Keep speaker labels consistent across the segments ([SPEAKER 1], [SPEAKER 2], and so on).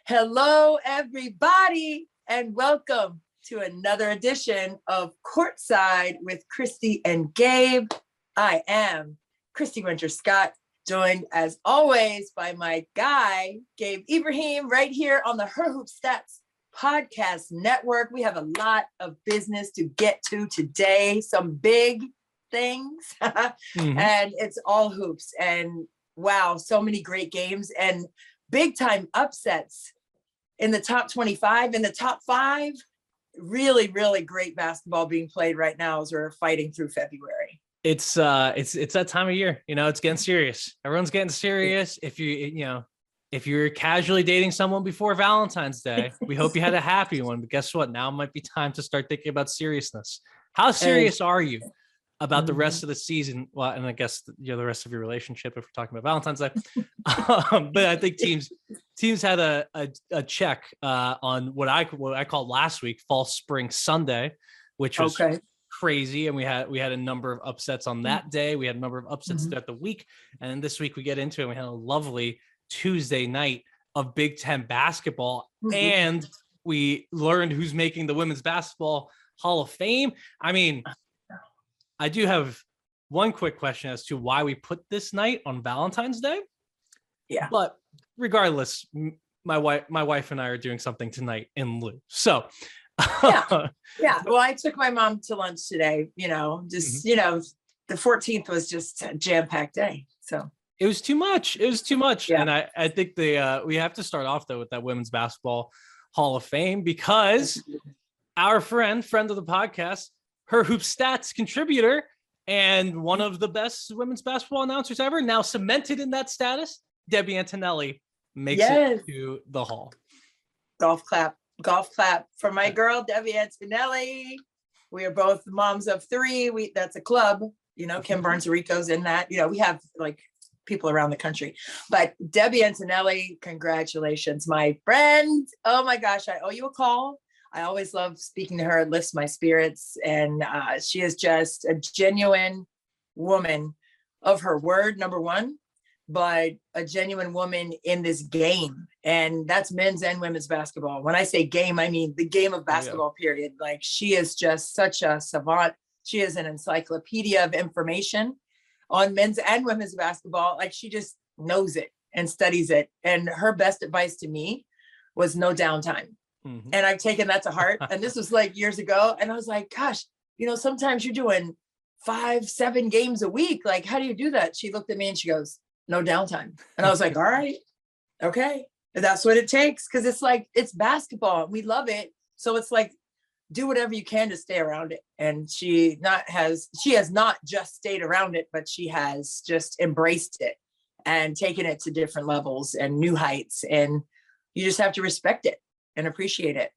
[SPEAKER 1] Hello, everybody, and welcome to another edition of Courtside with Christy and Gabe. I am Christy Winter-Scott, joined as always by my guy, Gabe Ibrahim, right here on the Her Hoop Stats Podcast Network. We have a lot of business to get to today, some big things, and it's all hoops. And wow, so many great games and big time upsets in the top 25, in the top 5. Really, really great basketball being played right now as we're fighting through February.
[SPEAKER 2] It's that time of year, it's getting serious. Everyone's getting serious. If you're casually dating someone before Valentine's Day, we hope you had a happy one, but guess what? Now might be time to start thinking about seriousness. How serious are you about the rest of the season? Well, and I guess the rest of your relationship, if we're talking about Valentine's Day. But I think teams had a check on what I called last week False Spring Sunday, which was crazy. And we had a number of upsets on that day. We had a number of upsets throughout the week. And then this week we get into it. And we had a lovely Tuesday night of Big Ten basketball. And we learned who's making the Women's Basketball Hall of Fame. I mean, I do have one quick question as to why we put this night on Valentine's Day. Yeah. But regardless, my wife and I are doing something tonight in lieu. So yeah. Well,
[SPEAKER 1] I took my mom to lunch today, the 14th was just a jam-packed day. So
[SPEAKER 2] it was too much.
[SPEAKER 1] Yeah.
[SPEAKER 2] And I think we have to start off though with that Women's Basketball Hall of Fame, because our friend of the podcast, Her Hoop Stats contributor and one of the best women's basketball announcers ever, now cemented in that status, Debbie Antonelli, makes it to the Hall.
[SPEAKER 1] Golf clap for my girl, Debbie Antonelli. We are both moms of 3. That's a club, Kim Barnes-Rico's in that. We have like people around the country, but Debbie Antonelli, congratulations, my friend. Oh my gosh, I owe you a call. I always love speaking to her. It lifts my spirits. And she is just a genuine woman of her word, number one, but a genuine woman in this game. And that's men's and women's basketball. When I say game, I mean the game of basketball, period. Like, she is just such a savant. She is an encyclopedia of information on men's and women's basketball. Like, she just knows it and studies it. And her best advice to me was no downtime. And I've taken that to heart. And this was like years ago. And I was like, gosh, sometimes you're doing 5-7 games a week. Like, how do you do that? She looked at me and she goes, no downtime. And I was like, all right, okay. And that's what it takes. Cause it's like, it's basketball. We love it. So it's like, do whatever you can to stay around it. And she has not just stayed around it, but she has just embraced it and taken it to different levels and new heights. And you just have to respect it and appreciate it.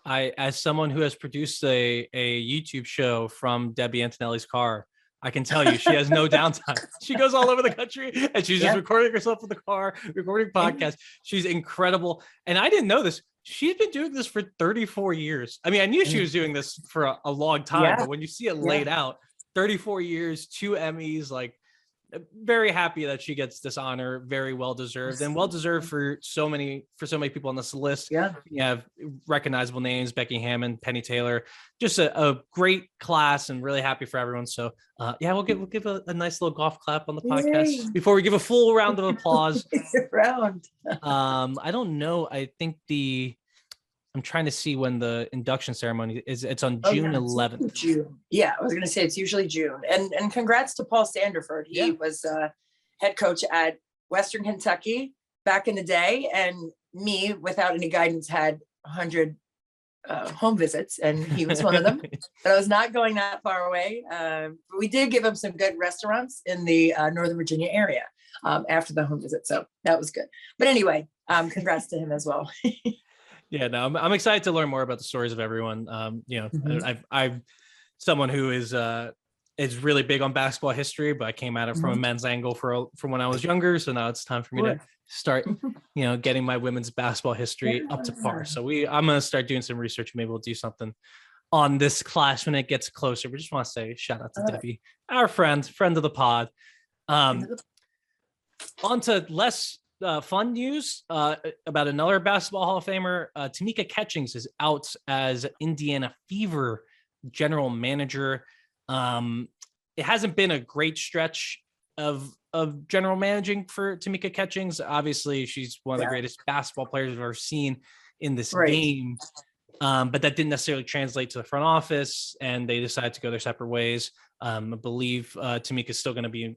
[SPEAKER 2] As someone who has produced a YouTube show from Debbie Antonelli's car, I can tell you she has no downtime. She goes all over the country and she's just recording herself in the car, recording podcasts. She's incredible. And I didn't know this. She's been doing this for 34 years. I mean, I knew she was doing this for a long time, but when you see it laid out, 34 years, 2 Emmys, like, very happy that she gets this honor. Very well deserved, and well deserved for so many people on this list. You have recognizable names: Becky Hammond, Penny Taylor. Just a great class, and really happy for everyone. So we'll give a nice little golf clap on the podcast before we give a full round of applause. I don't know. I think I'm trying to see when the induction ceremony is. It's on June 11th.
[SPEAKER 1] June. Yeah, I was going to say it's usually June. And congrats to Paul Sanderford. He was head coach at Western Kentucky back in the day. And me, without any guidance, had 100 home visits, and he was one of them. But I was not going that far away. But we did give him some good restaurants in the Northern Virginia area after the home visit. So that was good. But anyway, congrats to him as well.
[SPEAKER 2] Yeah, no, I'm excited to learn more about the stories of everyone. I'm someone who is really big on basketball history, but I came at it from a men's angle from when I was younger. So now it's time for me to start, getting my women's basketball history up to par. So I'm going to start doing some research. Maybe we'll do something on this class when it gets closer. We just want to say shout out to Debbie, our friend of the pod. On to less fun news about another basketball Hall of Famer. Tamika Catchings is out as Indiana Fever general manager. It hasn't been a great stretch of general managing for Tamika Catchings. Obviously, she's one of the greatest basketball players I've ever seen in this game. But that didn't necessarily translate to the front office, and they decided to go their separate ways. I believe Tamika is still going to be,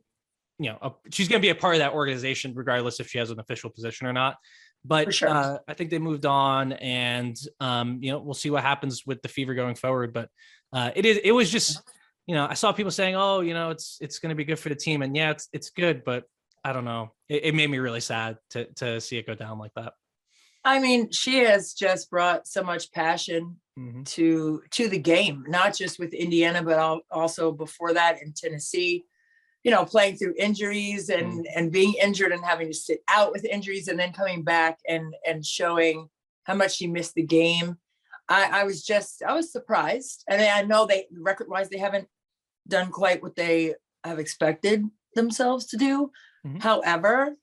[SPEAKER 2] she's going to be a part of that organization, regardless if she has an official position or not. But I think they moved on, and we'll see what happens with the Fever going forward. But it was just, I saw people saying, oh, it's going to be good for the team, and yeah, it's good, but I don't know. It made me really sad to see it go down like that.
[SPEAKER 1] I mean, she has just brought so much passion to the game, not just with Indiana, but also before that in Tennessee, playing through injuries and being injured and having to sit out with injuries and then coming back and showing how much she missed the game. I was surprised. And I know record wise, they haven't done quite what they have expected themselves to do. However,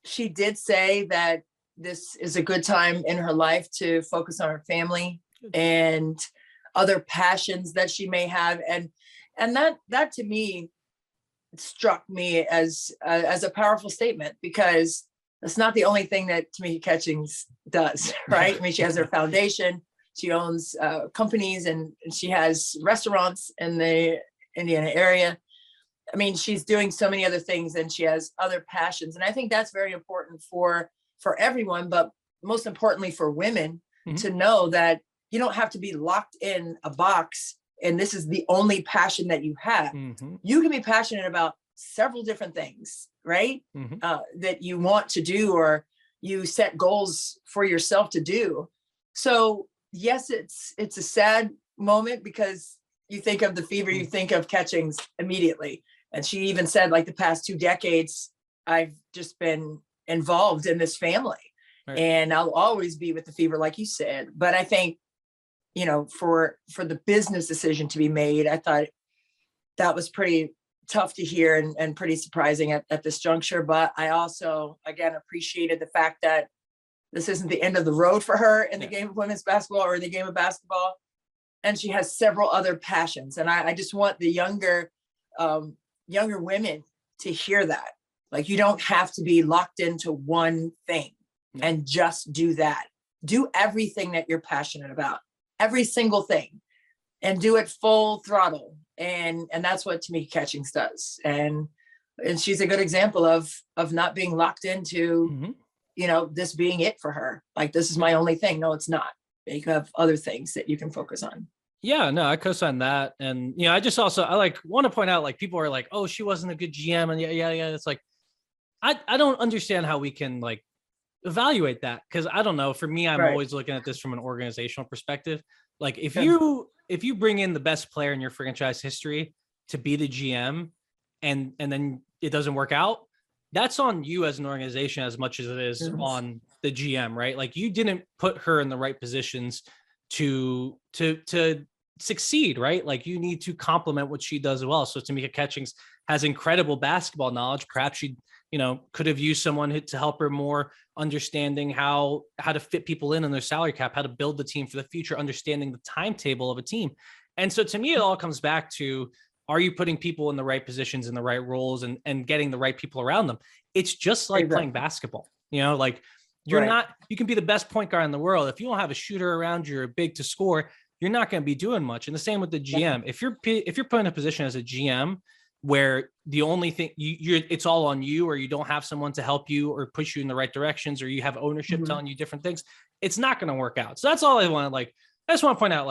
[SPEAKER 1] she did say that this is a good time in her life to focus on her family and other passions that she may have. And that to me struck me as a powerful statement, because that's not the only thing that Tamika Catchings does, right? I mean, she has her foundation, she owns companies, and she has restaurants in the Indiana area. I mean, she's doing so many other things, and she has other passions. And I think that's very important for everyone, but most importantly for women to know that you don't have to be locked in a box and this is the only passion that you have. You can be passionate about several different things, right? That you want to do, or you set goals for yourself to do. So yes, it's a sad moment, because you think of the Fever, you think of Catchings immediately. And she even said, like, the past 2 decades, I've just been involved in this family, and I'll always be with the Fever, like you said. But I think, for the business decision to be made, I thought that was pretty tough to hear and pretty surprising at this juncture. But I also, again, appreciated the fact that this isn't the end of the road for her in the game of women's basketball or the game of basketball. And she has several other passions. And I just want the younger women to hear that. Like, you don't have to be locked into one thing and just do that. Do everything that you're passionate about, every single thing, and do it full throttle. And that's what Tamika Catchings does. And she's a good example of not being locked into, this being it for her. Like, this is my only thing. No, it's not. You have other things that you can focus on.
[SPEAKER 2] Yeah, no, I co-sign that. And, I just also, want to point out, like, people are like, oh, she wasn't a good GM. And yeah. It's like, I don't understand how we can, like, evaluate that. Cause I don't know, for me, I'm always looking at this from an organizational perspective. Like, if you bring in the best player in your franchise history to be the GM and then it doesn't work out, that's on you as an organization as much as it is on the GM, right? Like, you didn't put her in the right positions to succeed, right? Like, you need to complement what she does well. So Tamika Catchings has incredible basketball knowledge. Perhaps she, could have used someone to help her more understanding how to fit people in their salary cap, how to build the team for the future, understanding the timetable of a team. And so to me, it all comes back to, are you putting people in the right positions, in the right roles, and getting the right people around them? It's just like playing basketball, like, you're not, you can be the best point guard in the world. If you don't have a shooter around you or big to score, you're not going to be doing much. And the same with the GM. If you're put in a position as a GM where the only thing it's all on you, or you don't have someone to help you or push you in the right directions, or you have ownership telling you different things, it's not going to work out. So that's all I want to, I just want to point out,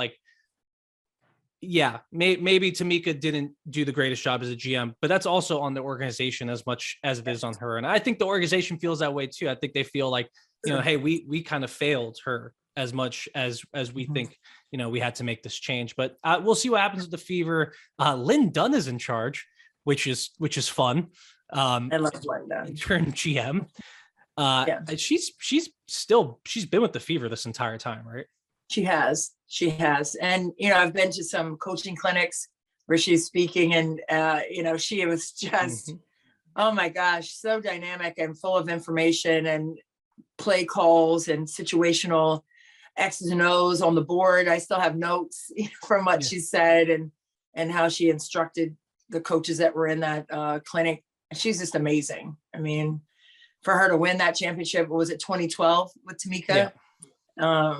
[SPEAKER 2] maybe Tamika didn't do the greatest job as a GM, but that's also on the organization as much as it is on her. And I think the organization feels that way too. I think they feel like, hey, we kind of failed her as much as we think, we had to make this change. But we'll see what happens with the Fever. Lynn Dunn is in charge, which is fun.
[SPEAKER 1] I love Lynn Dunn.
[SPEAKER 2] Turn GM. She's been with the Fever this entire time, right?
[SPEAKER 1] She has. And, I've been to some coaching clinics where she's speaking, and, she was just Oh my gosh, so dynamic and full of information and play calls and situational X's and O's on the board. I still have notes from what she said and how she instructed the coaches that were in that clinic. She's just amazing. I mean, for her to win that championship, was it 2012 with Tamika? Yeah.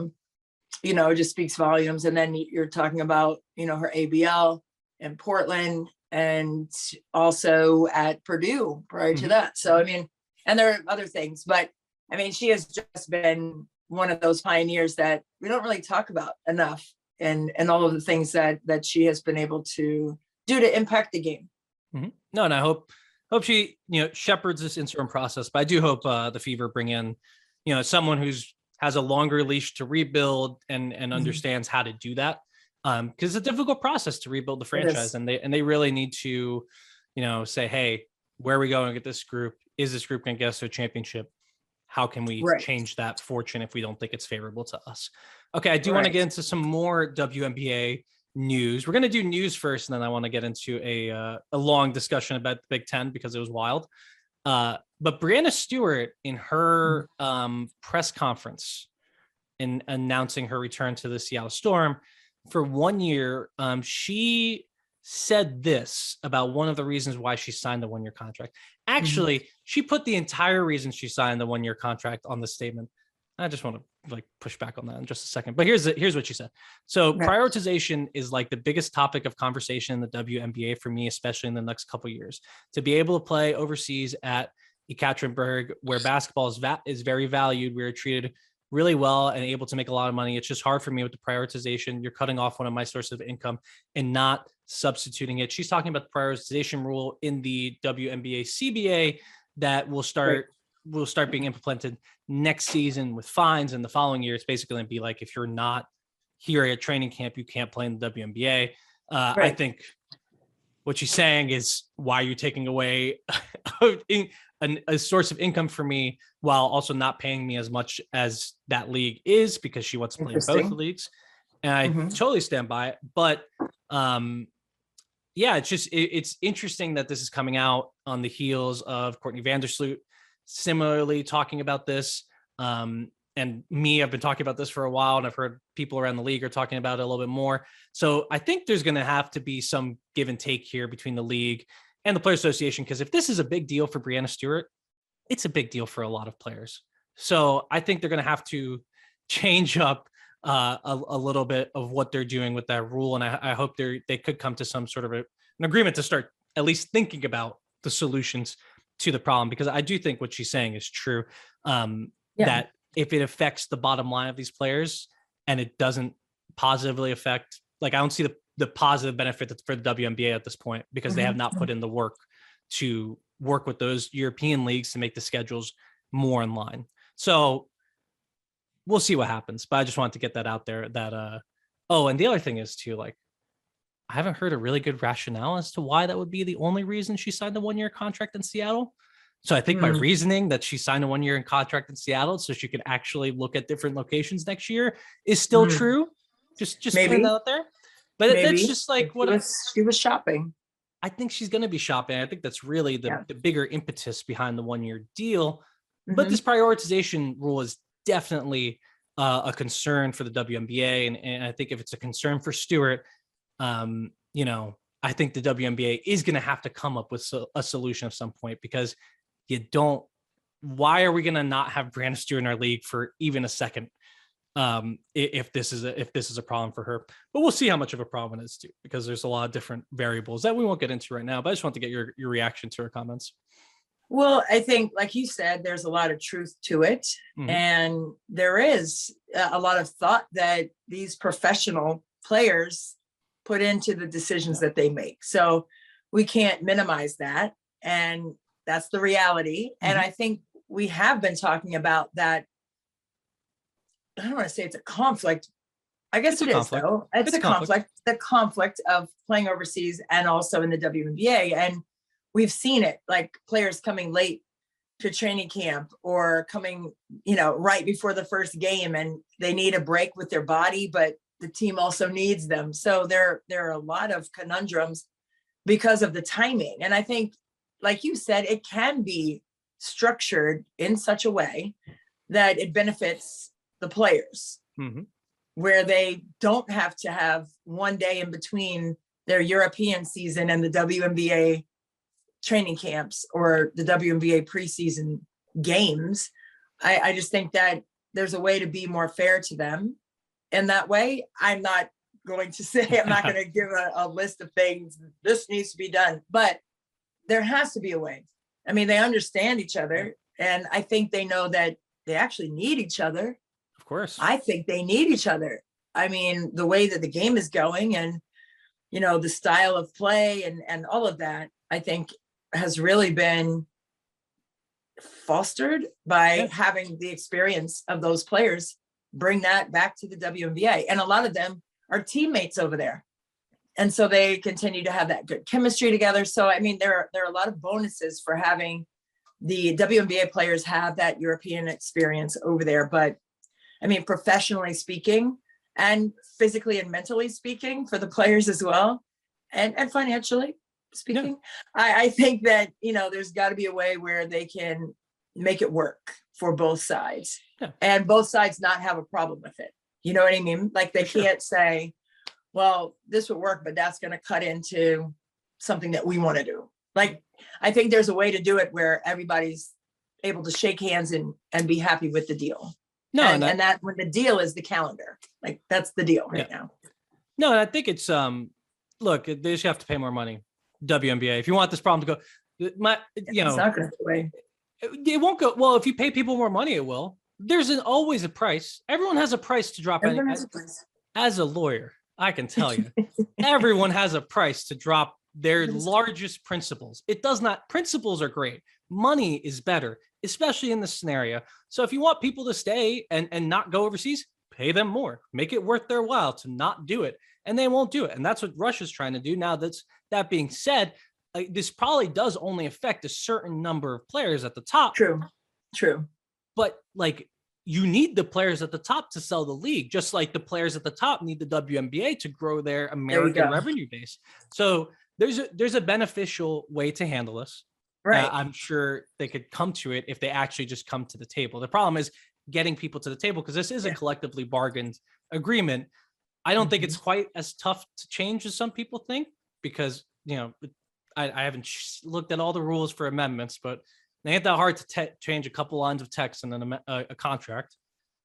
[SPEAKER 1] You know, it just speaks volumes. And then you're talking about, you know, her ABL in Portland and also at Purdue prior to that. So, I mean, and there are other things, but I mean, she has just been one of those pioneers that we don't really talk about enough, and all of the things that she has been able to do to impact the game.
[SPEAKER 2] No, and I hope she, you know, shepherds this interim process, but I do hope the Fever bring in, you know, someone has a longer leash to rebuild and understands how to do that. Because it's a difficult process to rebuild the franchise, and they really need to, you know, say, hey, where are we going with this group? Is this group going to get us to a championship? How can we change that fortune if we don't think it's favorable to us? Okay, I do want to get into some more WNBA news. We're going to do news first, and then I want to get into a long discussion about the Big Ten because it was wild. But Breanna Stewart, in her press conference in announcing her return to the Seattle Storm for 1 year, she said this about one of the reasons why she signed the 1 year contract. Actually, she put the entire reason she signed the 1 year contract on the statement. I just want to like push back on that in just a second. But here's what she said. So prioritization is like the biggest topic of conversation in the WNBA for me, especially in the next couple of years. To be able to play overseas at Ekaterinburg, where basketball is very valued, we are treated really well and able to make a lot of money. It's just hard for me with the prioritization. You're cutting off one of my sources of income and not substituting it. She's talking about the prioritization rule in the WNBA CBA that will start being implemented next season with fines. And the following year, it's basically going to be like, if you're not here at training camp, you can't play in the WNBA. I think what she's saying is, why are you taking away a source of income for me while also not paying me as much as that league is, because she wants to play in both leagues. And I totally stand by it. But yeah, it's interesting that this is coming out on the heels of Courtney Vandersloot similarly talking about this. And me, I've been talking about this for a while, and I've heard people around the league are talking about it a little bit more. So I think there's going to have to be some give and take here between the league and the Players Association, because if this is a big deal for Breanna Stewart, it's a big deal for a lot of players. So I think they're going to have to change up a little bit of what they're doing with that rule. And I hope they could come to some sort of an agreement to start at least thinking about the solutions to the problem, because I do think what she's saying is true. That if it affects the bottom line of these players and it doesn't positively affect, like, I don't see the positive benefit for the WNBA at this point, because they have not put in the work to work with those European leagues to make the schedules more in line. So we'll see what happens, but I just wanted to get that out there that, and the other thing is too, like, I haven't heard a really good rationale as to why that would be the only reason she signed a 1 year contract in Seattle. So I think my reasoning that she signed a 1 year contract in Seattle so she could actually look at different locations next year is still true. Just putting that out there. But it's just like
[SPEAKER 1] she was shopping.
[SPEAKER 2] I think she's going to be shopping. I think that's really the bigger impetus behind the 1 year deal. But this prioritization rule is definitely a concern for the WNBA. And I think if it's a concern for Stewart, you know, I think the WNBA is going to have to come up with a solution at some point, because why are we going to not have Breanna Stewart in our league for even a second? If this is a problem for her, but we'll see how much of a problem it is too, because there's a lot of different variables that we won't get into right now, but I just want to get your reaction to her comments.
[SPEAKER 1] Well, I think, like you said, there's a lot of truth to it. And there is a lot of thought that these professional players put into the decisions that they make. So we can't minimize that. And that's the reality. And I think we have been talking about that. I don't want to say it's a conflict. I guess it is, though. It's a conflict. The conflict of playing overseas and also in the WNBA. And we've seen it, like players coming late to training camp or coming, you know, right before the first game, and they need a break with their body, but the team also needs them. So there are a lot of conundrums because of the timing. And I think like you said, it can be structured in such a way that it benefits the players, where they don't have to have one day in between their European season and the WNBA training camps or the WNBA preseason games. I just think that there's a way to be more fair to them in that way. I'm not going to say, I'm not going to give a list of things, this needs to be done, but there has to be a way. I mean, they understand each other, and I think they know that they actually need each other.
[SPEAKER 2] Of course.
[SPEAKER 1] I think they need each other. I mean, the way that the game is going and, you know, the style of play and all of that, I think has really been fostered by having the experience of those players bring that back to the WNBA. And a lot of them are teammates over there. And so they continue to have that good chemistry together. So, I mean, there are a lot of bonuses for having the WNBA players have that European experience over there. But I mean, professionally speaking and physically and mentally speaking for the players as well, and financially speaking, I think that, you know, there's got to be a way where they can make it work for both sides and both sides not have a problem with it. You know what I mean? Like they can't say, well, this would work, but that's going to cut into something that we want to do. Like, I think there's a way to do it where everybody's able to shake hands and be happy with the deal. And that when the deal is the calendar, like that's the deal right now.
[SPEAKER 2] No, and I think it's, look, they just have to pay more money. WNBA, if you want this problem to go, you know,
[SPEAKER 1] it's not going to go away.
[SPEAKER 2] It won't go. Well, if you pay people more money, it will. There's always a price. Everyone has a price to drop. As a lawyer, I can tell you, everyone has a price to drop their largest principles. It does not. Principles are great. Money is better, especially in this scenario. So if you want people to stay and not go overseas, pay them more. Make it worth their while to not do it. And they won't do it. And that's what Russia's trying to do. Now, that being said, this probably does only affect a certain number of players at the top.
[SPEAKER 1] True.
[SPEAKER 2] But like, you need the players at the top to sell the league, just like the players at the top need the WNBA to grow their American revenue base. So there's a beneficial way to handle this.
[SPEAKER 1] Right.
[SPEAKER 2] I'm sure they could come to it if they actually just come to the table. The problem is getting people to the table, because this is a collectively bargained agreement. I don't think it's quite as tough to change as some people think, because, you know, I haven't looked at all the rules for amendments, but they ain't that hard to change a couple lines of text and then a contract.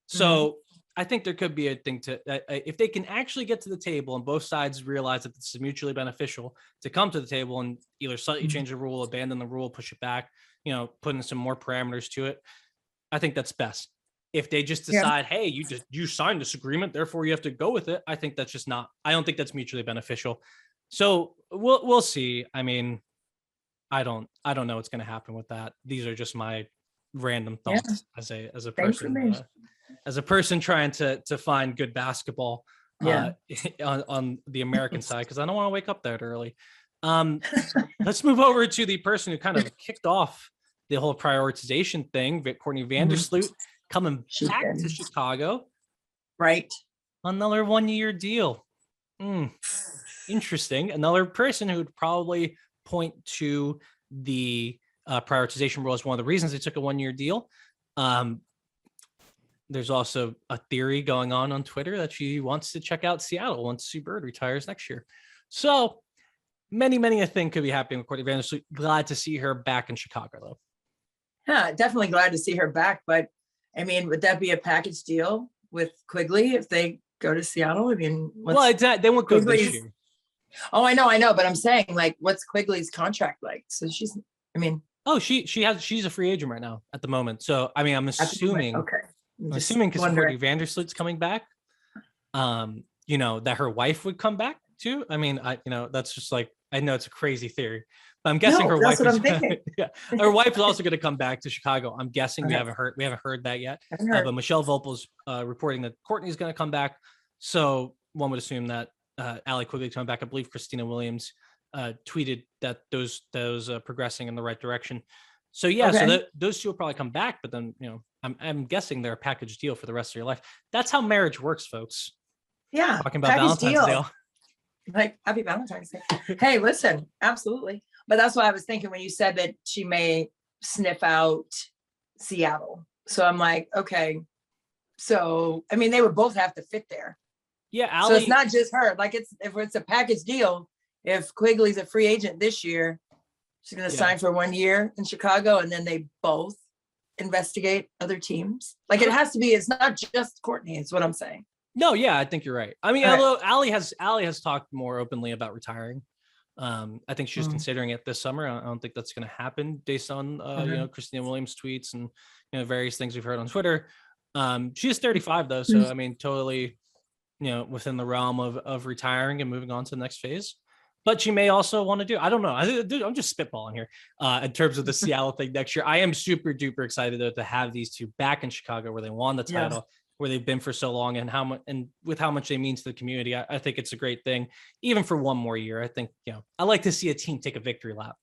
[SPEAKER 2] So I think there could be a thing to, if they can actually get to the table and both sides realize that this is mutually beneficial, to come to the table and either slightly change the rule, abandon the rule, push it back, you know, put in some more parameters to it. I think that's best. If they just decide, hey, you signed this agreement, therefore you have to go with it, I think that's just not, I don't think that's mutually beneficial. So we'll see. I mean, I don't know what's going to happen with that. These are just my random thoughts as a person, as a person trying to find good basketball on the American side, because I don't want to wake up that early. Let's move over to the person who kind of kicked off the whole prioritization thing, Courtney Vandersloot, coming back to Chicago.
[SPEAKER 1] Right.
[SPEAKER 2] Another 1-year deal. Interesting. Another person who would probably point to the prioritization rule as one of the reasons they took a 1-year deal. There's also a theory going on Twitter that she wants to check out Seattle once Sue Bird retires next year. So many a thing could be happening with Courtney Vandersloot. Glad to see her back in Chicago, though.
[SPEAKER 1] Yeah, definitely glad to see her back. But I mean, would that be a package deal with Quigley if they go to Seattle? I mean,
[SPEAKER 2] they won't go this year.
[SPEAKER 1] Oh, I know, but I'm saying, like, what's Quigley's contract like? So she's a free agent right now at the moment. So I mean, I'm assuming because Courtney Vandersloot's coming back, you know, that her wife would come back too. I mean, that's just like, I know it's a crazy theory, but I'm guessing her wife her wife is also going to come back to Chicago. I'm guessing we haven't heard that yet. But Michelle Vopel's reporting that Courtney's going to come back. So one would assume that Allie Quigley coming back. I believe Christina Williams tweeted that those progressing in the right direction. So so those two will probably come back, but then, you know, I'm guessing they're a package deal for the rest of your life. That's how marriage works, folks. Yeah.
[SPEAKER 2] Talking about Valentine's Day.
[SPEAKER 1] Like, happy Valentine's Day. Hey, listen, absolutely. But that's why I was thinking when you said that she may sniff out Seattle. So I'm like, okay. So, I mean, they would both have to fit there.
[SPEAKER 2] Yeah,
[SPEAKER 1] So
[SPEAKER 2] Allie,
[SPEAKER 1] it's not just her. Like if it's a package deal, if Quigley's a free agent this year, she's going to sign for 1 year in Chicago, and then they both investigate other teams. Like it has to be. It's not just Courtney. Is what I'm saying.
[SPEAKER 2] No, yeah, I think you're right. I mean, although Allie has talked more openly about retiring. I think she's considering it this summer. I don't think that's going to happen based on Christina Williams tweets and various things we've heard on Twitter. She is 35 though, so I mean, totally, within the realm of retiring and moving on to the next phase. But she may also want to do, I don't know. I'm just spitballing here in terms of the Seattle thing next year. I am super duper excited though to have these two back in Chicago where they won the title, where they've been for so long, and with how much they mean to the community. I think it's a great thing, even for one more year. I think, I like to see a team take a victory lap.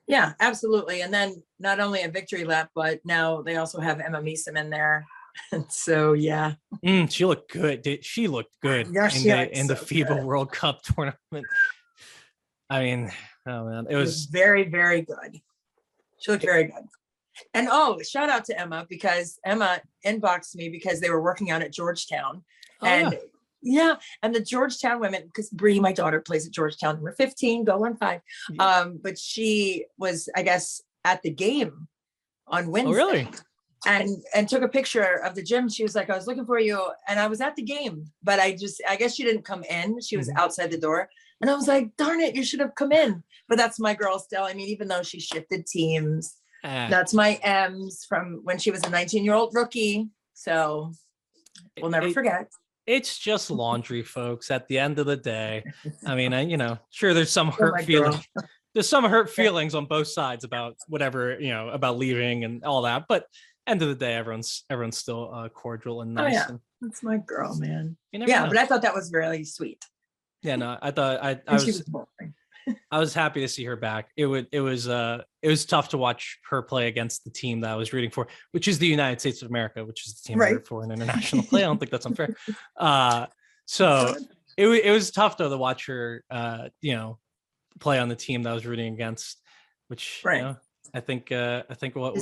[SPEAKER 1] Yeah, absolutely. And then not only a victory lap, but now they also have Emma Meesum in there. And so, yeah.
[SPEAKER 2] She looked good. She looked good in the FIBA World Cup tournament. I mean, oh man, it was
[SPEAKER 1] very, very good. She looked very good. And shout out to Emma, because Emma inboxed me because they were working out at Georgetown. And the Georgetown women, because Bree, my daughter, plays at Georgetown. We're 15, go on 5. But she was, I guess, at the game on Wednesday.
[SPEAKER 2] Oh, really?
[SPEAKER 1] And took a picture of the gym. She was like, I was looking for you. And I was at the game, but I guess she didn't come in. She was outside the door. And I was like, darn it, you should have come in. But that's my girl still. I mean, even though she shifted teams, that's my M's from when she was a 19-year-old rookie. So we'll never forget.
[SPEAKER 2] It's just laundry, folks, at the end of the day. I mean, sure, there's some hurt feelings. There's some hurt feelings on both sides about whatever, about leaving and all that. But end of the day, everyone's still cordial and nice.
[SPEAKER 1] Oh, yeah. That's my girl, man. Yeah, but I thought that was really sweet.
[SPEAKER 2] Yeah, no, I thought I was happy to see her back. It was tough to watch her play against the team that I was rooting for, which is the United States of America, which is the team I root for in international play. I don't think that's unfair. So it was tough though to watch her, play on the team that I was rooting against, which I think what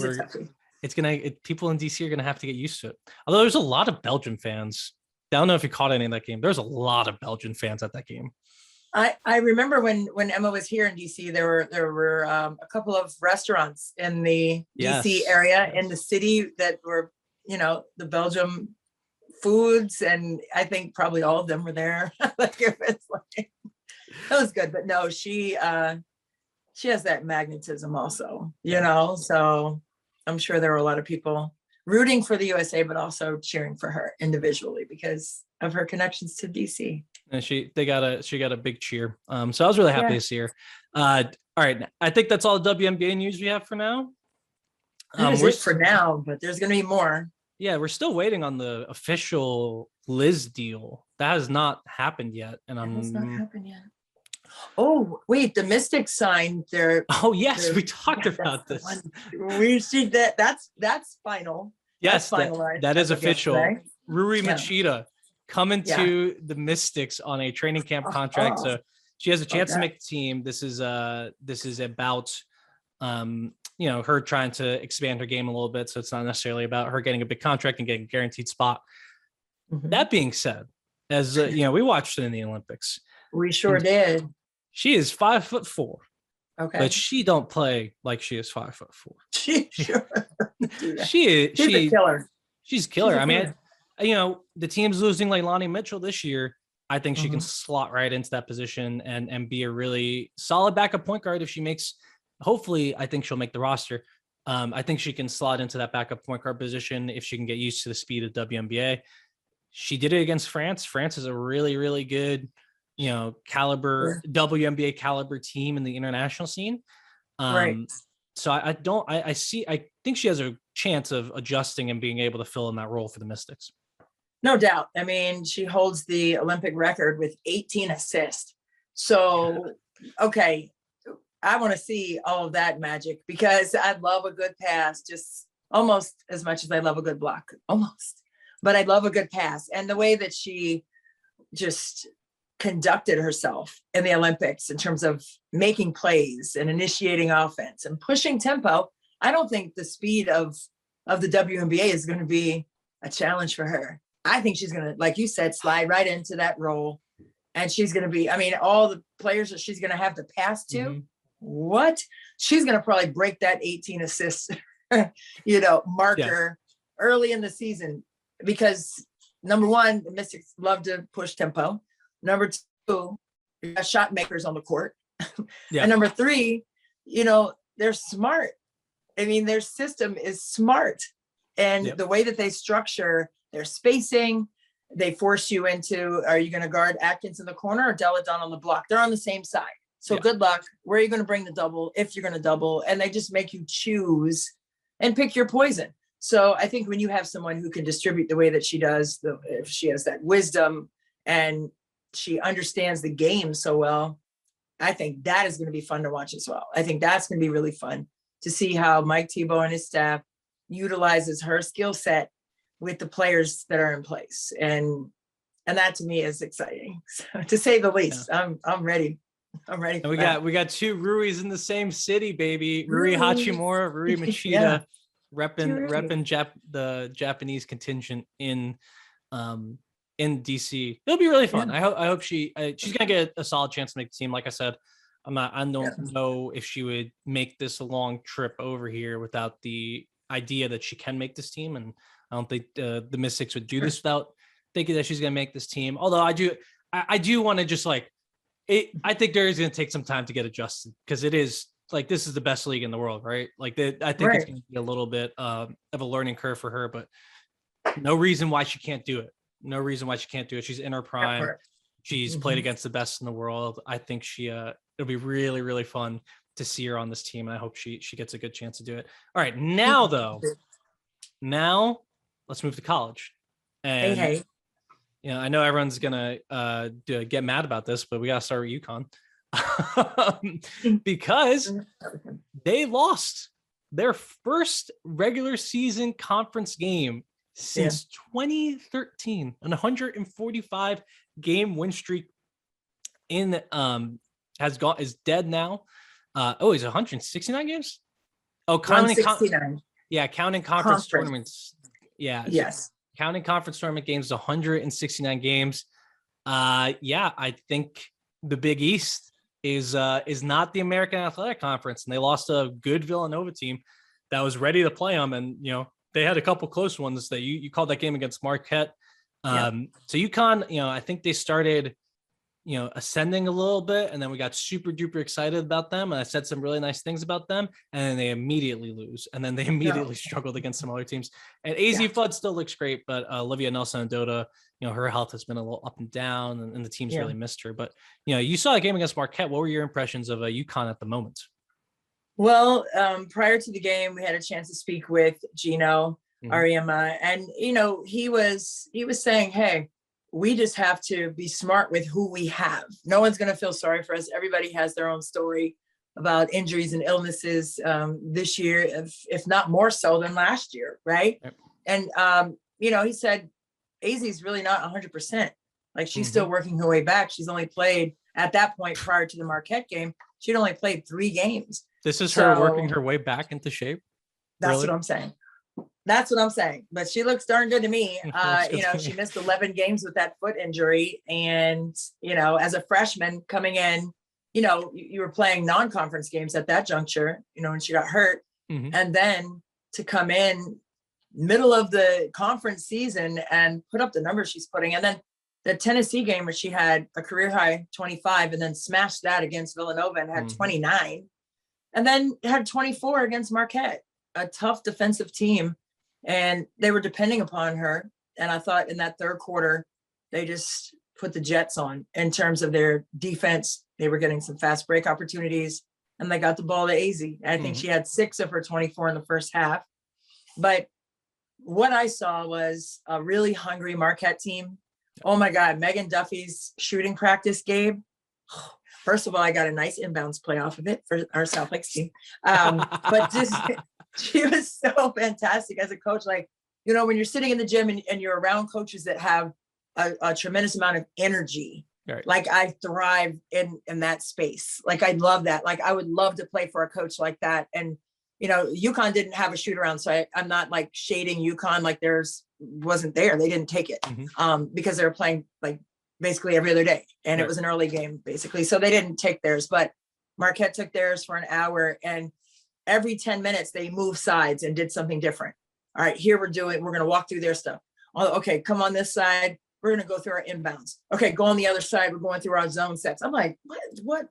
[SPEAKER 2] people in DC are gonna have to get used to it. Although there's a lot of Belgian fans. I don't know if you caught any of that game. There's a lot of Belgian fans at that game.
[SPEAKER 1] I remember when Emma was here in DC, there were a couple of restaurants in the DC area in the city that were, the Belgium foods, and I think probably all of them were there. It was good, but no, she has that magnetism also, so I'm sure there were a lot of people rooting for the USA, but also cheering for her individually because of her connections to DC.
[SPEAKER 2] And she got a big cheer. So I was really happy to see her. All right. I think that's all the WNBA news we have for now.
[SPEAKER 1] That is it for now, but there's going to be more.
[SPEAKER 2] Yeah, we're still waiting on the official Liz deal. That has not happened yet. And
[SPEAKER 1] has not happened yet. Oh, wait, the Mystics signed their.
[SPEAKER 2] Oh, yes, we talked about this.
[SPEAKER 1] We see that. That's final.
[SPEAKER 2] Yes,
[SPEAKER 1] that's finalized.
[SPEAKER 2] That is official. Rui Machida coming to the Mystics on a training camp contract. So she has a chance to make the team. This is about her trying to expand her game a little bit. So it's not necessarily about her getting a big contract and getting a guaranteed spot. Mm-hmm. That being said, as we watched it in the Olympics.
[SPEAKER 1] We sure did.
[SPEAKER 2] She is 5'4".
[SPEAKER 1] Okay.
[SPEAKER 2] But she don't play like she is 5'4".
[SPEAKER 1] She's
[SPEAKER 2] a
[SPEAKER 1] killer.
[SPEAKER 2] She's a killer. I mean, the team's losing like Lonnie Mitchell this year. I think she can slot right into that position and be a really solid backup point guard if she makes. Hopefully, I think she'll make the roster. I think she can slot into that backup point guard position if she can get used to the speed of WNBA. She did it against France. France is a really, really good, caliber WNBA caliber team in the international scene.
[SPEAKER 1] Right.
[SPEAKER 2] So I think she has a chance of adjusting and being able to fill in that role for the Mystics.
[SPEAKER 1] No doubt. I mean, she holds the Olympic record with 18 assists. So, okay, I want to see all of that magic because I love a good pass, just almost as much as I love a good block, almost. But I love a good pass. And the way that she just conducted herself in the Olympics in terms of making plays and initiating offense and pushing tempo, I don't think the speed of the WNBA is going to be a challenge for her. I think she's going to, like you said, slide right into that role. And she's going to be, I mean, all the players that she's going to have to pass to, what? She's going to probably break that 18 assists, marker early in the season, because number one, the Mystics love to push tempo. Number two, you got shot makers on the court. And number three, they're smart. I mean, their system is smart. And the way that they structure their spacing, they force you into, are you going to guard Atkins in the corner or Della Dunn on the block? They're on the same side. So good luck. Where are you going to bring the double if you're going to double? And they just make you choose and pick your poison. So I think when you have someone who can distribute the way that she does, if she has that wisdom and she understands the game so well, I think that is going to be fun to watch as well. I think that's going to be really fun to see how Mike Tebow and his staff utilizes her skill set with the players that are in place. And that to me is exciting, to say the least. I'm ready. I'm ready.
[SPEAKER 2] And we got two Ruis in the same city, baby. Rui Hachimura, Rui Machida, repping the Japanese contingent in DC. It'll be really fun. I hope she's gonna get a solid chance to make the team. Like I said, I don't know if she would make this a long trip over here without the idea that she can make this team. And I don't think the Mystics would do this without thinking that she's going to make this team. Although I do want to just I think there is going to take some time to get adjusted, because it is this is the best league in the world, right? I think it's going to be a little bit of a learning curve for her, but no reason why she can't do it. No reason why she can't do it. She's in her prime. She's played against the best in the world. I think it'll be really, really fun to see her on this team. And I hope she gets a good chance to do it. All right. Now let's move to college. And
[SPEAKER 1] hey.
[SPEAKER 2] I know everyone's gonna get mad about this, but we gotta start with UConn because they lost their first regular season conference game since 2013, an 145 game win streak is dead now. It's 169 games. Oh, counting conference tournaments. Yeah.
[SPEAKER 1] Yes.
[SPEAKER 2] Counting conference tournament games, 169 games. I think the Big East is not the American Athletic Conference, and they lost a good Villanova team that was ready to play them, and they had a couple close ones that you called that game against Marquette. So UConn, I think they started ascending a little bit, and then we got super duper excited about them, and I said some really nice things about them, and then they immediately lose, and then they immediately struggled against some other teams. And AZ Flood still looks great, but Olivia Nelson-Ododa, her health has been a little up and down, and the team's really missed her. But you saw a game against Marquette. What were your impressions of UConn at the moment?
[SPEAKER 1] Well, prior to the game, we had a chance to speak with Gino Ariema, and he was saying, hey, we just have to be smart with who we have. No one's going to feel sorry for us. Everybody has their own story about injuries and illnesses this year, if not more so than last year, right? Yep. And, he said, AZ is really not 100%. She's still working her way back. She's only played, at that point prior to the Marquette game, she'd only played 3 games.
[SPEAKER 2] This is her working her way back into shape?
[SPEAKER 1] That's what I'm saying. That's what I'm saying. But she looks darn good to me. She missed 11 games with that foot injury. And, as a freshman coming in, you were playing non-conference games at that juncture, when she got hurt. And then to come in middle of the conference season and put up the numbers she's putting. And then the Tennessee game where she had a career high 25 and then smashed that against Villanova and had 29. And then had 24 against Marquette, a tough defensive team. And they were depending upon her. And I thought in that third quarter, they just put the Jets on in terms of their defense. They were getting some fast break opportunities, and they got the ball to AZ. I think she had 6 of her 24 in the first half. But what I saw was a really hungry Marquette team. Oh my God, Megan Duffy's shooting practice, Gabe. First of all, I got a nice inbounds play off of it for our South Lakes team. But just... she was so fantastic as a coach. When you're sitting in the gym and you're around coaches that have a tremendous amount of energy,
[SPEAKER 2] Right.
[SPEAKER 1] Like I thrive in that space. Like I love that. Like I would love to play for a coach like that. And UConn didn't have a shoot around, so I'm not like shading UConn like wasn't there. They didn't take it because they were playing like basically every other day, and it was an early game basically, so they didn't take theirs. But Marquette took theirs for an hour, and every 10 minutes they moved sides and did something different. All right, here we're going to walk through their stuff. Oh, okay, come on this side. We're going to go through our inbounds. Okay, go on the other side. We're going through our zone sets. I'm like, what?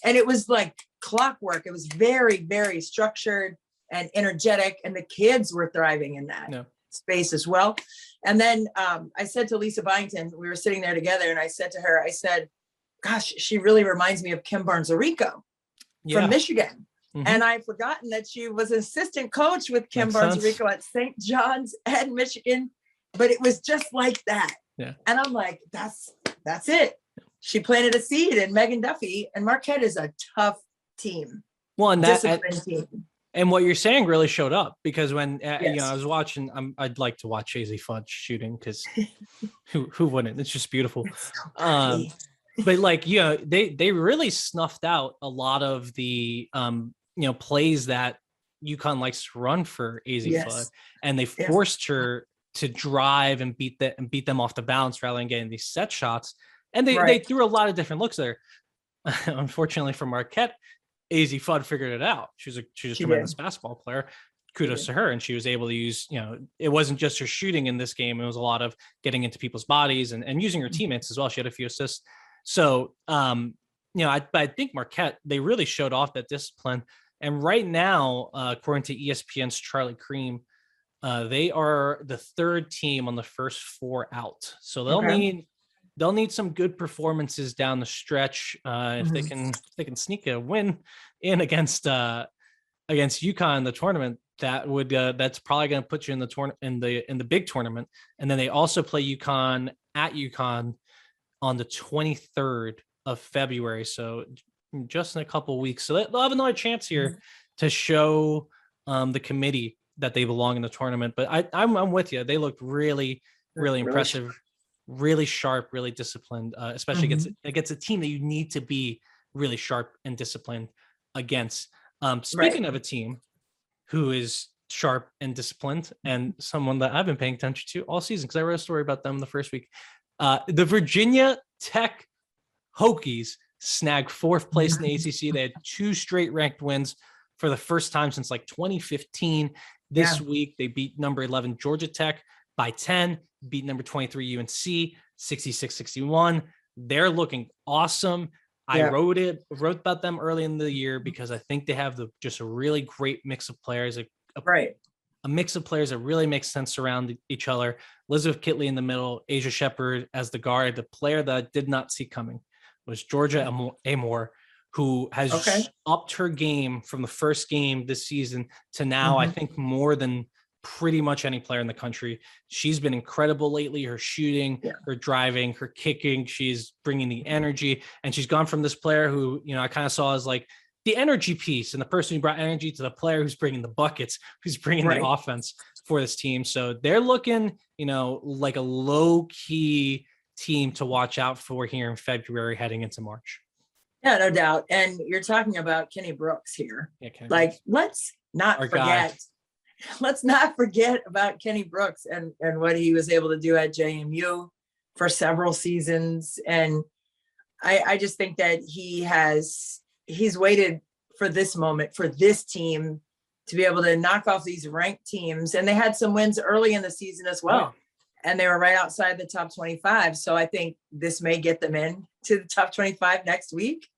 [SPEAKER 1] And it was like clockwork. It was very, very structured and energetic. And the kids were thriving in that space as well. And then I said to Lisa Byington, we were sitting there together, and I said to her, gosh, she really reminds me of Kim Barnes-Arico from Michigan. And I've forgotten that she was an assistant coach with Kim Barnes-Arico at St. John's and Michigan. But it was just like that. Yeah. And I'm like, that's it. She planted a seed in Megan Duffy, and Marquette is a tough team.
[SPEAKER 2] Well, and team. And what you're saying really showed up, because when I was watching, I'd like to watch Azzi Fudge shooting, because who wouldn't? It's just beautiful. It's so but like, they really snuffed out a lot of the plays that UConn likes to run for Azzi Fudge, and they forced her to drive and beat them off the bounce rather than getting these set shots. And they threw a lot of different looks there. Unfortunately for Marquette, Azzi Fudd figured it out. She was a tremendous basketball player. Kudos to her. And she was able to use, it wasn't just her shooting in this game. It was a lot of getting into people's bodies and using her teammates as well. She had a few assists. So, I think Marquette, they really showed off that discipline. And right now, according to ESPN's Charlie Cream, they are the third team on the first 4 out. So they'll need some good performances down the stretch if they can sneak a win in against UConn in the tournament. That's probably going to put you in the big tournament. And then they also play UConn at UConn on the 23rd of February. So just in a couple of weeks. So they'll have another chance here to show the committee that they belong in the tournament. But I'm with you. They looked really, really impressive, really sharp, really disciplined, especially against a team that you need to be really sharp and disciplined against. Speaking of a team who is sharp and disciplined, and someone that I've been paying attention to all season, because I wrote a story about them the first week, the Virginia Tech Hokies snagged 4th place in the ACC. They had 2 straight ranked wins for the first time since like 2015. This week, they beat number 11 Georgia Tech by 10, beat number 23 UNC 66-61. They're looking awesome. I wrote about them early in the year because I think they have just a really great mix of players, a mix of players that really makes sense around each other. Elizabeth Kitley in the middle, Asia Shepherd as the guard. The player that I did not see coming was Georgia Amore, who has upped her game from the first game this season to now, I think, more than pretty much any player in the country. She's been incredible lately. Her shooting, her driving, her kicking, she's bringing the energy. And she's gone from this player who, I kind of saw as like the energy piece and the person who brought energy to the player who's bringing the buckets, who's bringing the offense for this team. So they're looking, like a low-key team to watch out for here in February heading into March. Yeah,
[SPEAKER 1] no doubt. And you're talking about Kenny Brooks here. Yeah, let's not forget about Kenny Brooks and what he was able to do at JMU for several seasons. And I just think that he's waited for this moment, for this team to be able to knock off these ranked teams. And they had some wins early in the season as well. Oh. And they were right outside the top 25. So I think this may get them in to the top 25 next week.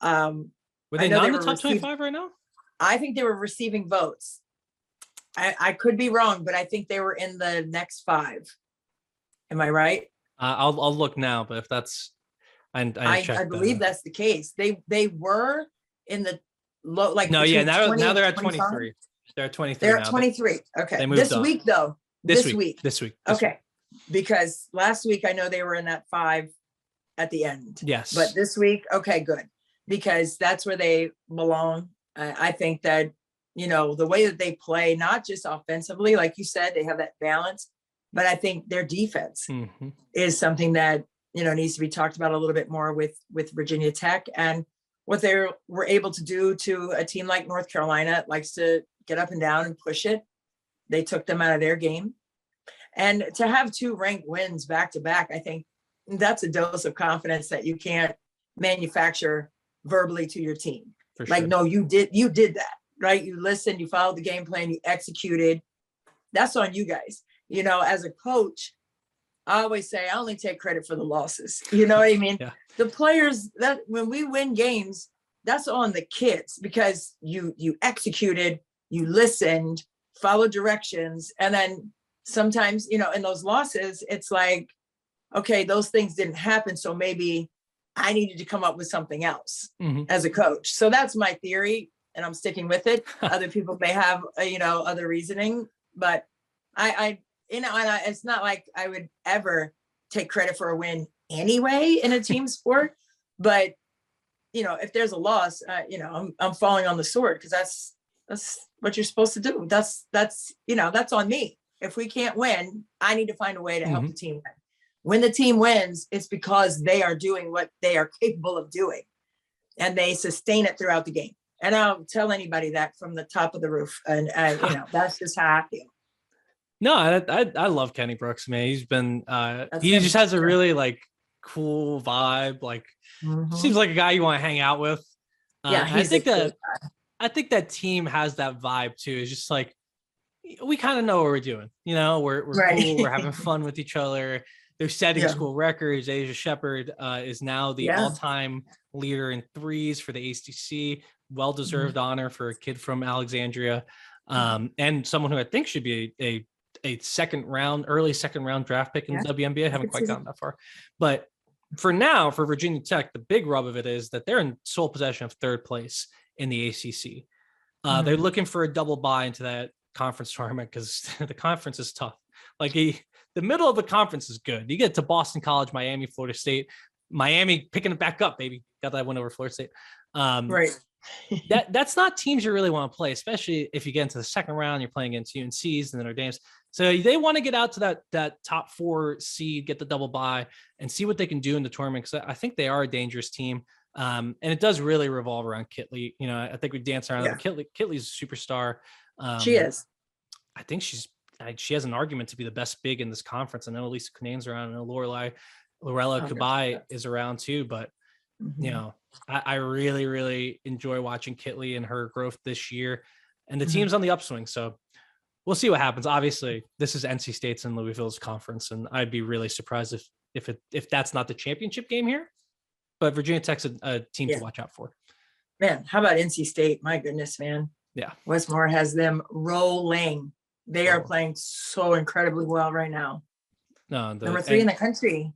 [SPEAKER 2] Were they not in the top 25 right now?
[SPEAKER 1] I think they were receiving votes. I could be wrong, but I think they were in the next 5. Am I right?
[SPEAKER 2] I'll look now, but if that's,
[SPEAKER 1] I believe that's the case. They were in the low, like
[SPEAKER 2] now they're at 23. They're at 23.
[SPEAKER 1] They're at 23. Okay. This week though. This week. Okay. Because last week I know they were in that 5 at the end.
[SPEAKER 2] Yes.
[SPEAKER 1] But this week, okay, good. Because that's where they belong. I think that, the way that they play, not just offensively, like you said, they have that balance, but I think their defense is something that, needs to be talked about a little bit more with Virginia Tech, and what they were able to do to a team like North Carolina. Likes to get up and down and push it. They took them out of their game. And to have 2 ranked wins back to back, I think that's a dose of confidence that you can't manufacture verbally to your team.
[SPEAKER 2] For
[SPEAKER 1] Like,
[SPEAKER 2] sure.
[SPEAKER 1] no, you did that, right? You listened, you followed the game plan, you executed. That's on you guys. As a coach, I always say I only take credit for the losses. You know what I mean?
[SPEAKER 2] Yeah.
[SPEAKER 1] The players, that when we win games, that's on the kids, because you executed, you listened, followed directions. And then sometimes, in those losses, it's like, okay, those things didn't happen. So maybe I needed to come up with something else as a coach. So that's my theory, and I'm sticking with it. Other people may have, other reasoning, but it's not like I would ever take credit for a win anyway in a team sport. But, if there's a loss, I'm falling on the sword, because that's what you're supposed to do. That's on me. If we can't win, I need to find a way to help the team win. When the team wins, it's because they are doing what they are capable of doing, and they sustain it throughout the game. And I'll tell anybody that from the top of the roof. And that's just how I feel.
[SPEAKER 2] No, I love Kenny Brooks, man. He's been he just has a really like cool vibe. Like seems like a guy you want to hang out with. I think that team has that vibe too. It's just like, we kind of know what we're doing. We're
[SPEAKER 1] Right.
[SPEAKER 2] cool. We're having fun with each other. They're setting school records. Asia Shepherd is now the all-time leader in threes for the ACC. Well-deserved honor for a kid from Alexandria, and someone who I think should be a early second round draft pick in the WNBA. I haven't quite gotten that far, but for now, for Virginia Tech, the big rub of it is that they're in sole possession of 3rd place in the ACC. They're looking for a double bye into that conference tournament, because the conference is tough. Like the middle of the conference is good. You get to Boston College, Miami, Florida State. Miami picking it back up, baby. Got that win over Florida State.
[SPEAKER 1] Right.
[SPEAKER 2] That's not teams you really want to play, especially if you get into the second round. You're playing against UNCs and Notre Dames. So they want to get out to that top 4 seed, get the double bye, and see what they can do in the tournament, because I think they are a dangerous team. And it does really revolve around Kitley. I think we dance around it. Kitley's a superstar.
[SPEAKER 1] She is.
[SPEAKER 2] I think she has an argument to be the best big in this conference. I know Lisa Cunane's around. I know Lorella Kubai is around too. But I really, really enjoy watching Kitley and her growth this year, and the team's on the upswing. So we'll see what happens. Obviously, this is NC State's and Louisville's conference, and I'd be really surprised if that's not the championship game here. But Virginia Tech's a team to watch out for.
[SPEAKER 1] Man, how about NC State? My goodness, man.
[SPEAKER 2] Yeah.
[SPEAKER 1] Westmore has them rolling. They are playing so incredibly well right now. Number 3 in the country.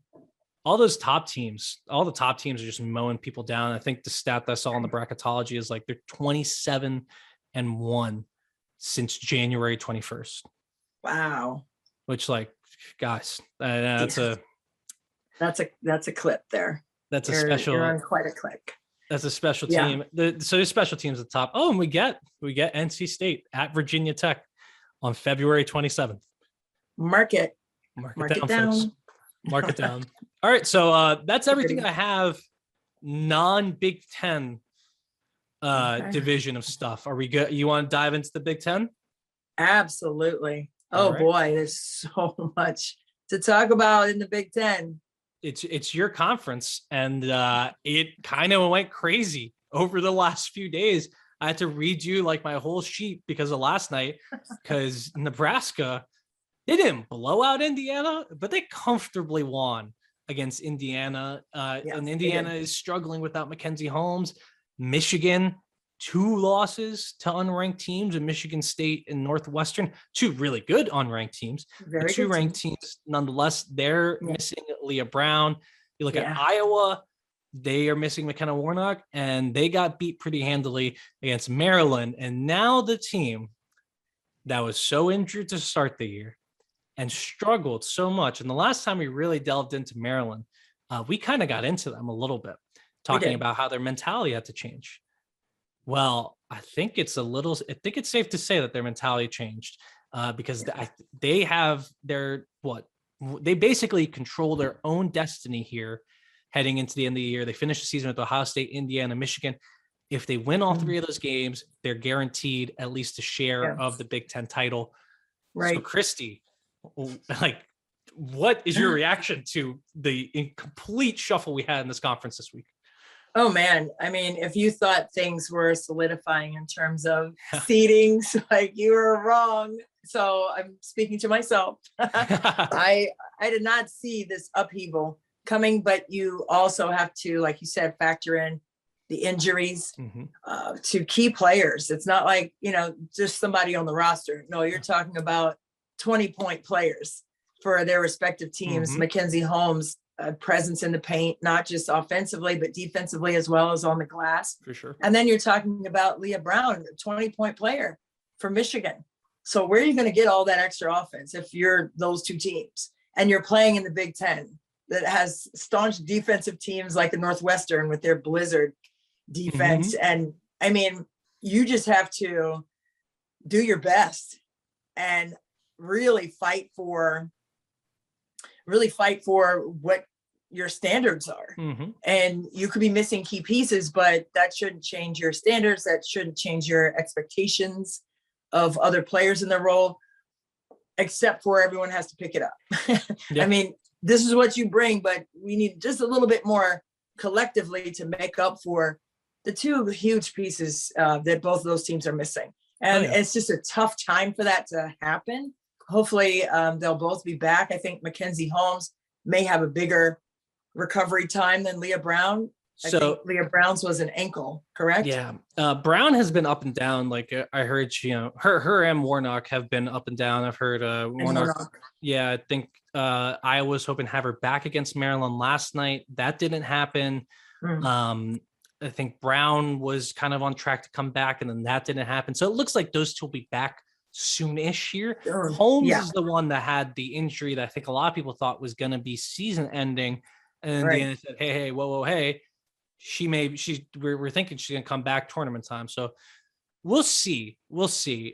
[SPEAKER 2] All the top teams are just mowing people down. I think the stat that I saw in the bracketology is like they're 27-1 since January 21st.
[SPEAKER 1] Wow.
[SPEAKER 2] Which, like, guys, that's a
[SPEAKER 1] clip there.
[SPEAKER 2] That's a special.
[SPEAKER 1] You're on quite a click.
[SPEAKER 2] That's a special team. So there's special teams at the top. Oh, and we get NC State at Virginia Tech on February 27th.
[SPEAKER 1] Mark it down.
[SPEAKER 2] Folks. Mark it down. All right. So that's everything I have. Non-Big Ten division of stuff. Are we good? You want to dive into the Big Ten?
[SPEAKER 1] Absolutely. Oh, boy, there's so much to talk about in the Big Ten.
[SPEAKER 2] It's your conference, and it kind of went crazy over the last few days. I had to redo like my whole sheet because of last night, because Nebraska, they didn't blow out Indiana, but they comfortably won against Indiana. And Indiana is struggling without Mackenzie Holmes. Michigan, 2 losses to unranked teams in Michigan State and Northwestern, 2 really good unranked teams.
[SPEAKER 1] Very
[SPEAKER 2] 2 ranked teams nonetheless. They're missing Leah Brown. You look at Iowa, they are missing McKenna Warnock, and they got beat pretty handily against Maryland. And now the team that was so injured to start the year and struggled so much. And the last time we really delved into Maryland, we kind of got into them a little bit, talking about how their mentality had to change. Well, I think it's safe to say that their mentality changed because they have their they basically control their own destiny here heading into the end of the year. They finish the season with Ohio State, Indiana, Michigan. If they win all three of those games, they're guaranteed at least a share of the Big Ten title.
[SPEAKER 1] Right.
[SPEAKER 2] So Christy, like, what is your reaction to the incomplete shuffle we had in this conference this week?
[SPEAKER 1] Oh man, I mean, if you thought things were solidifying in terms of seedings, like, you were wrong. So I'm speaking to myself. I did not see this upheaval coming, but you also have to, like you said, factor in the injuries to key players. It's not like, just somebody on the roster. No, you're talking about 20-point players for their respective teams. Mackenzie Holmes, presence in the paint, not just offensively, but defensively as well as on the glass.
[SPEAKER 2] For sure.
[SPEAKER 1] And then you're talking about Leah Brown, a 20-point player for Michigan. So where are you going to get all that extra offense if you're those two teams and you're playing in the Big Ten that has staunch defensive teams like the Northwestern with their blizzard defense? And I mean, you just have to do your best and really fight for what your standards are. And you could be missing key pieces, but that shouldn't change your standards. That shouldn't change your expectations of other players in their role, except for everyone has to pick it up. I mean, this is what you bring, but we need just a little bit more collectively to make up for the two huge pieces that both of those teams are missing. And it's just a tough time for that to happen. Hopefully they'll both be back. I think Mackenzie Holmes may have a bigger recovery time than Leah Brown. I think Leah Brown's was an ankle, correct? Yeah.
[SPEAKER 2] Brown has been up and down. Like, I heard her and Warnock have been up and down. I've heard Warnock. Yeah, I think Iowa was hoping to have her back against Maryland last night. That didn't happen. I think Brown was kind of on track to come back, and then that didn't happen. So it looks like those two will be back soon-ish here. Holmes is the one that had the injury that I think a lot of people thought was going to be season ending. And then Indiana said, hey, whoa, hey, we're thinking she's going to come back tournament time. So we'll see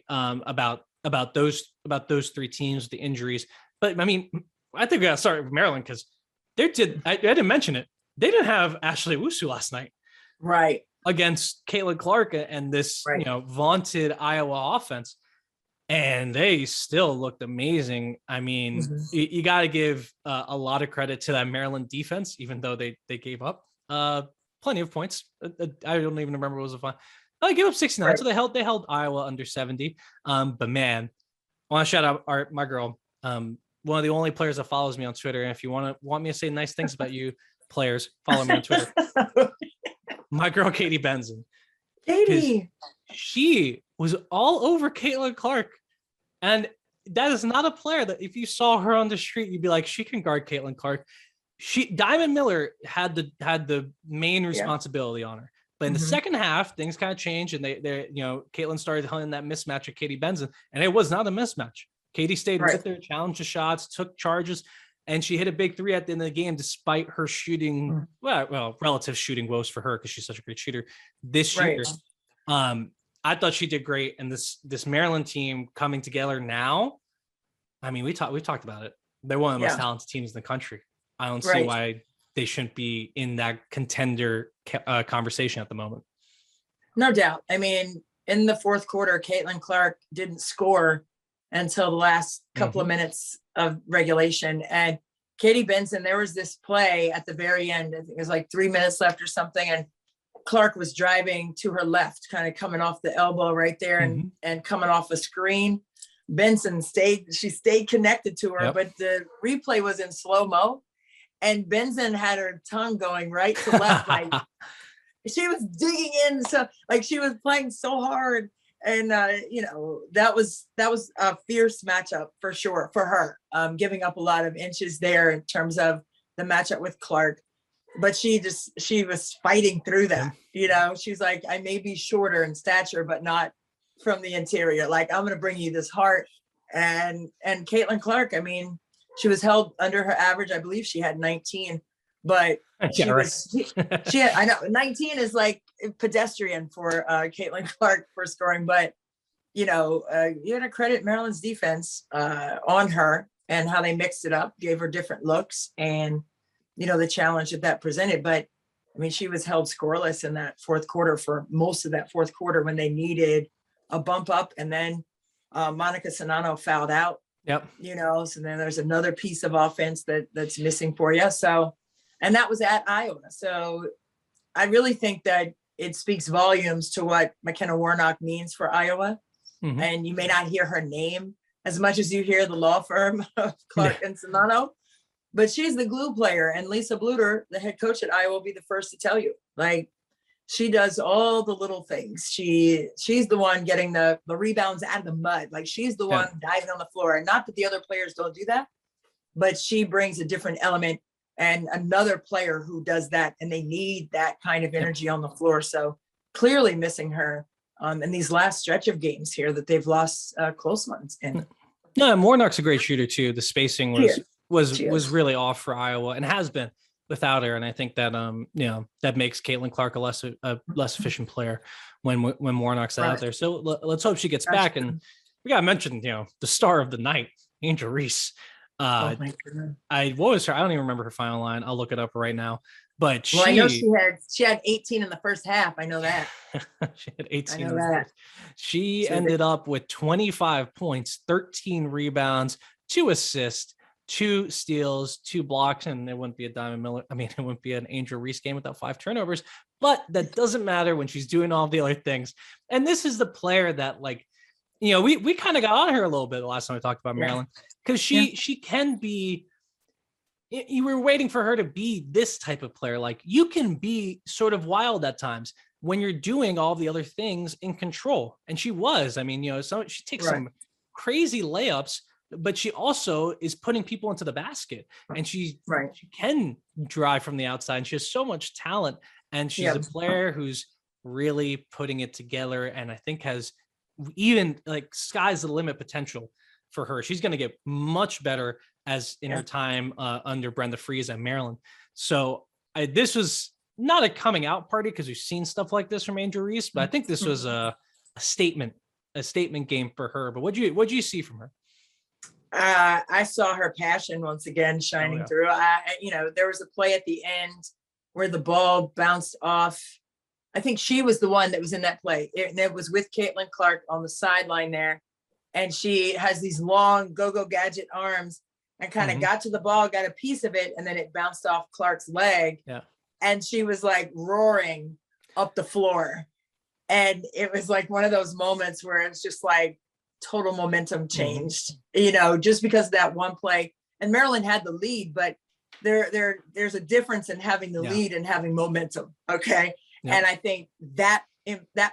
[SPEAKER 2] about those three teams, the injuries. But I mean, I think we got to start with Maryland, because I didn't mention it. They didn't have Ashley Owusu last night.
[SPEAKER 1] Right.
[SPEAKER 2] Against Caitlin Clark and this, vaunted Iowa offense. And they still looked amazing. I mean, you got to give a lot of credit to that Maryland defense, even though they gave up plenty of points. I don't even remember what was the fun. They gave up 69, so they held Iowa under 70. But man, I want to shout out my girl, one of the only players that follows me on Twitter. And if you want me to say nice things about you players, follow me on Twitter. My girl, Katie Benson.
[SPEAKER 1] Katie.
[SPEAKER 2] She was all over Caitlin Clark. And that is not a player that if you saw her on the street, you'd be like, she can guard Caitlin Clark. Diamond Miller had the main responsibility on her. But in the second half, things kind of changed, and Caitlin started hunting that mismatch with Katie Benson, and it was not a mismatch. Katie stayed with her, challenged the shots, took charges, and she hit a big three at the end of the game, despite her shooting, relative shooting woes for her because she's such a great shooter this year. I thought she did great, and this Maryland team coming together now. I mean, we talked about it. They're one of the most talented teams in the country. I don't see why they shouldn't be in that contender conversation at the moment.
[SPEAKER 1] No doubt. I mean, in the fourth quarter, Caitlin Clark didn't score until the last couple of minutes of regulation. And Katie Benson, there was this play at the very end. I think it was like 3 minutes left or something. And Clark was driving to her left, kind of coming off the elbow right there and coming off a screen. Benson stayed connected to her, but the replay was in slow-mo. And Benson had her tongue going right to left. Like, she was digging in. So like, she was playing so hard. And, that was a fierce matchup for sure for her, giving up a lot of inches there in terms of the matchup with Clark. But she was fighting through that. She's like, I may be shorter in stature, but not from the interior. Like, I'm going to bring you this heart. And Caitlin Clark, I mean, she was held under her average. I believe she had 19, but she had, I know 19 is like pedestrian for Caitlin Clark for scoring, but you got to credit Maryland's defense on her. and how they mixed it up, gave her different looks and, the challenge that presented. But I mean, she was held scoreless in that fourth quarter for most of that fourth quarter when they needed a bump up. And then Monica Sonano fouled out.
[SPEAKER 2] Yep.
[SPEAKER 1] So then there's another piece of offense that's missing for you. So, and that was at Iowa. So I really think that it speaks volumes to what McKenna Warnock means for Iowa.
[SPEAKER 2] Mm-hmm.
[SPEAKER 1] And you may not hear her name as much as you hear the law firm of Clark and Sonano, but she's the glue player. And Lisa Bluter, the head coach at Iowa, will be the first to tell you, like, she does all the little things. She's the one getting the rebounds out of the mud. Like, she's the one diving on the floor. And not that the other players don't do that, but she brings a different element and another player who does that. And they need that kind of energy on the floor. So clearly missing her in these last stretch of games here that they've lost close ones in.
[SPEAKER 2] No, and Warnock's a great shooter too. The spacing was really off for Iowa and has been without her. And I think that that makes Caitlin Clark a less efficient player when Warnock's out there. So let's hope she gets back. And we got to mention, the star of the night, Angel Reese. What was her? I don't even remember her final line. I'll look it up right now. But
[SPEAKER 1] I know she had 18 in the first half. I know that.
[SPEAKER 2] She had 18.
[SPEAKER 1] I know that.
[SPEAKER 2] She ended up with 25 points, 13 rebounds, 2 assists, 2 steals, 2 blocks, and it wouldn't be a Diamond Miller. I mean, it wouldn't be an Angel Reese game without 5 turnovers, but that doesn't matter when she's doing all the other things. And this is the player that, like, we kind of got on her a little bit the last time we talked about Maryland, because she can be. You were waiting for her to be this type of player. Like, you can be sort of wild at times when you're doing all the other things in control. And she was. I mean, so she takes some crazy layups, but she also is putting people into the basket, and she can drive from the outside, and she has so much talent, and she's a player who's really putting it together, and I think has even, like, sky's the limit potential for her. She's going to get much better as in her time under Brenda Freeze at Maryland. So this was not a coming out party, because we've seen stuff like this from Angel Reese, but I think this was a statement game for her. But what'd you see from her?
[SPEAKER 1] I saw her passion once again shining through. There was a play at the end where the ball bounced off. I think she was the one that was in that play. It was with Caitlin Clark on the sideline there. And she has these long go-go gadget arms and kind of got to the ball, got a piece of it, and then it bounced off Clark's leg. Yeah. And she was like roaring up the floor. And it was like one of those moments where it's just like total momentum changed, just because of that one play. And Maryland had the lead, but there's a difference in having the lead and having momentum. Okay. Yeah. And I think that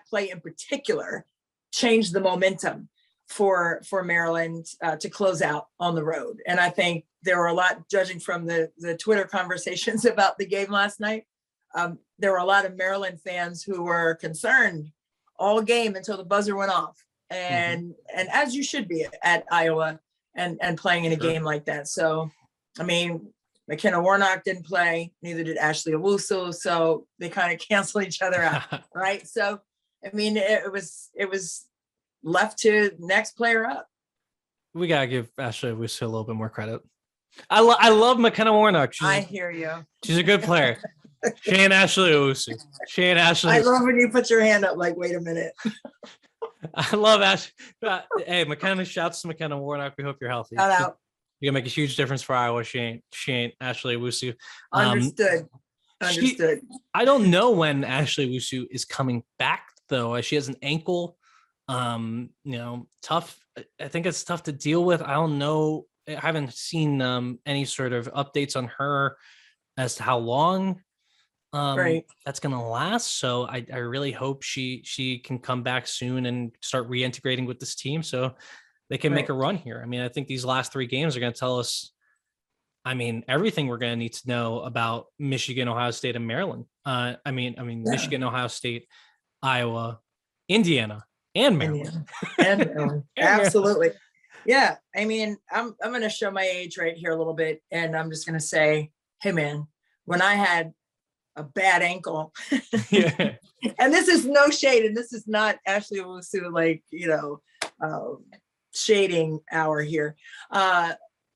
[SPEAKER 1] play in particular changed the momentum for Maryland to close out on the road. And I think there were a lot, judging from the Twitter conversations about the game last night, there were a lot of Maryland fans who were concerned all game until the buzzer went off. And as you should be at Iowa and playing in a game like that. So, I mean, McKenna Warnock didn't play, neither did Ashley Owusu. So they kind of cancel each other out, right? So, I mean, it was left to next player up.
[SPEAKER 2] We gotta give Ashley Owusu a little bit more credit. I love McKenna Warnock.
[SPEAKER 1] I hear you. She's
[SPEAKER 2] a good player. She ain't Ashley Owusu.
[SPEAKER 1] I love when you put your hand up like, wait a minute.
[SPEAKER 2] I love Ashley. Hey, McKenna, shouts to McKenna Warnock. We hope you're healthy.
[SPEAKER 1] Shout out.
[SPEAKER 2] You're gonna make a huge difference for Iowa. She ain't Ashley Owusu.
[SPEAKER 1] Understood.
[SPEAKER 2] I don't know when Ashley Owusu is coming back though. She has an ankle. Tough. I think it's tough to deal with. I don't know. I haven't seen any sort of updates on her as to how long that's gonna last. So I really hope she can come back soon and start reintegrating with this team so they can make a run here. I mean, I think these last 3 games are gonna tell us, I mean, everything we're gonna need to know about Michigan, Ohio State, and Maryland. Michigan, Ohio State, Iowa, Indiana, and Maryland.
[SPEAKER 1] Absolutely. Yeah. I mean, I'm going to show my age right here a little bit. And I'm just going to say, hey man, when I had a bad ankle, and this is no shade, and this is not Ashley Owusu, like, shading hour here.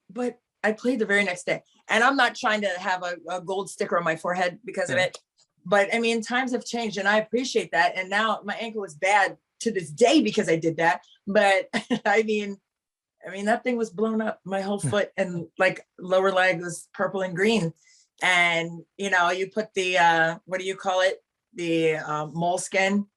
[SPEAKER 1] but I played the very next day. And I'm not trying to have a gold sticker on my forehead because of it. But I mean, times have changed and I appreciate that. And now my ankle is bad to this day because I did that. But I mean, that thing was blown up, my whole foot, and like lower leg was purple and green. And, you put the, what do you call it? The moleskin,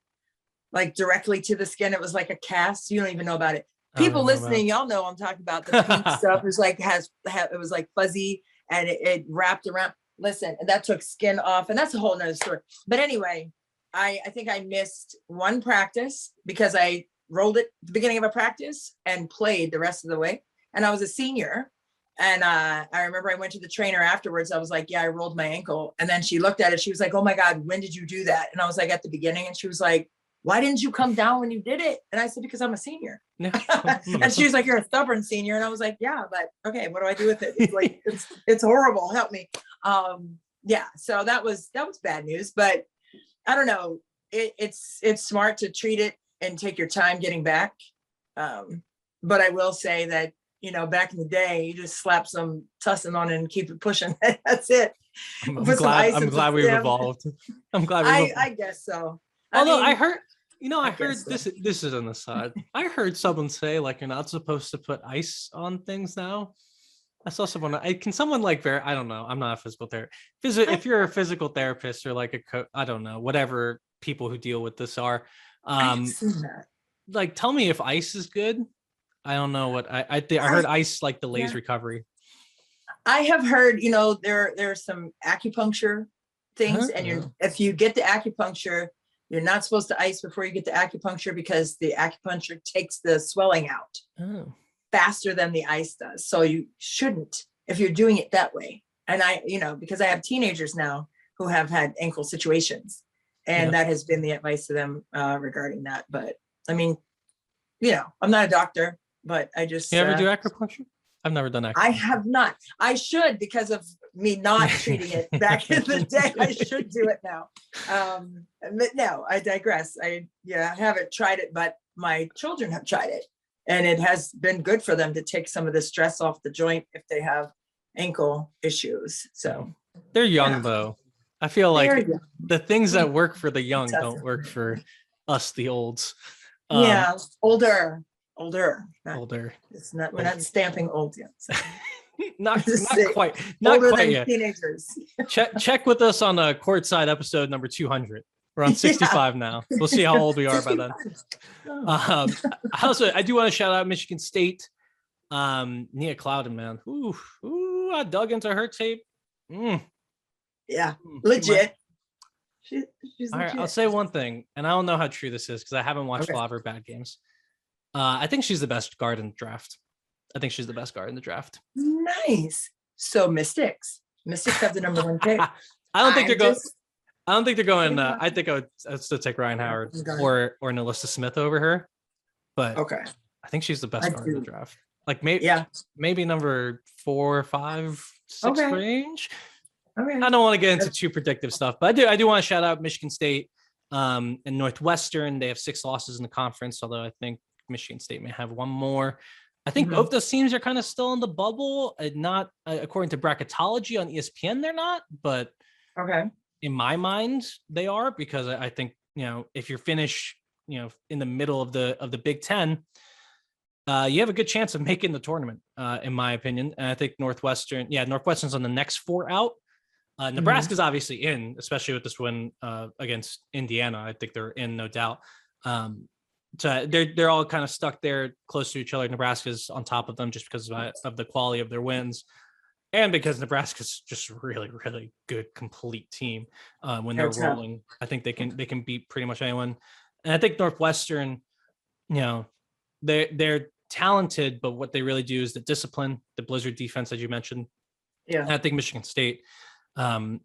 [SPEAKER 1] like directly to the skin. It was like a cast. You don't even know about it. People listening, y'all know I'm talking about. The pink stuff. It was like, it was like fuzzy and it wrapped around. Listen, that took skin off, and that's a whole nother story. But anyway, I think I missed one practice because I rolled it at the beginning of a practice and played the rest of the way. And I was a senior. And I remember I went to the trainer afterwards. I was like, yeah, I rolled my ankle. And then she looked at it. She was like, oh my God, when did you do that? And I was like, at the beginning. And she was like, why didn't you come down when you did it? And I said, because I'm a senior. And she was like, you're a stubborn senior. And I was like, yeah, but okay, what do I do with it? It's like, it's horrible. Help me. Yeah. So that was bad news, but I don't know. It's smart to treat it and take your time getting back. But I will say that, back in the day, you just slap some tussin on it and keep it pushing. That's it.
[SPEAKER 2] I'm glad we've evolved.
[SPEAKER 1] I guess so.
[SPEAKER 2] Although I heard this is on the side. I heard someone say like you're not supposed to put ice on things now. I saw someone. Can someone like I don't know. I'm not a physical therapist. If you're a physical therapist or like a coach, I don't know. Whatever people who deal with this are, like tell me if ice is good. I don't know what I heard ice like delays recovery.
[SPEAKER 1] I have heard, there's some acupuncture things, and if you get the acupuncture, you're not supposed to ice before you get the acupuncture because the acupuncture takes the swelling out faster than the ice does. So you shouldn't if you're doing it that way. And because I have teenagers now who have had ankle situations, and that has been the advice to them regarding that. But I mean, I'm not a doctor, but I just.
[SPEAKER 2] You ever do acupuncture? I've never done acupuncture.
[SPEAKER 1] I have not. I should, because of me not treating it back in the day. I should do it now. But no, I digress. I haven't tried it, but my children have tried it, and it has been good for them to take some of the stress off the joint if they have ankle issues. So
[SPEAKER 2] they're young though. I feel like the things that work for the young don't work for us, the olds. Older. It's not. We're not
[SPEAKER 1] stamping old yet. So.
[SPEAKER 2] not quite. Not
[SPEAKER 1] older
[SPEAKER 2] quite
[SPEAKER 1] than
[SPEAKER 2] yet.
[SPEAKER 1] Teenagers.
[SPEAKER 2] Check with us on Courtside episode number 200. We're on 65 now. We'll see how old we are by then. I do want to shout out Michigan State. Nia Clouden, man. Ooh, I dug into her tape.
[SPEAKER 1] Yeah, legit. She's
[SPEAKER 2] all right,
[SPEAKER 1] legit.
[SPEAKER 2] I'll say one thing, and I don't know how true this is because I haven't watched a lot of her bad games. I think she's the best guard in the draft.
[SPEAKER 1] Nice. So Mystics have the number one pick.
[SPEAKER 2] I don't think they're going. I think I would still take Ryan Howard or Nalissa Smith over her. But I think she's the best guard in the draft. Like maybe number 4, 5, 6 range.
[SPEAKER 1] Okay.
[SPEAKER 2] I don't want to get into too predictive stuff, but I do want to shout out Michigan State and Northwestern. They have 6 losses in the conference, although I think Michigan State may have one more. I think both those teams are kind of still in the bubble, not according to bracketology on ESPN. They're not, but in my mind, they are, because I think, if you're finished, in the middle of the Big Ten, you have a good chance of making the tournament, in my opinion. And I think Northwestern's on the next 4 out. Nebraska's obviously in, especially with this win against Indiana. I think they're in, no doubt. So they're all kind of stuck there close to each other. Nebraska's on top of them just because of the quality of their wins, and because Nebraska's just really, really good, complete team when they're rolling. I think they can beat pretty much anyone. And I think Northwestern, they're talented, but what they really do is the discipline, the Blizzard defense, as you mentioned. Yeah, and I think Michigan State, they're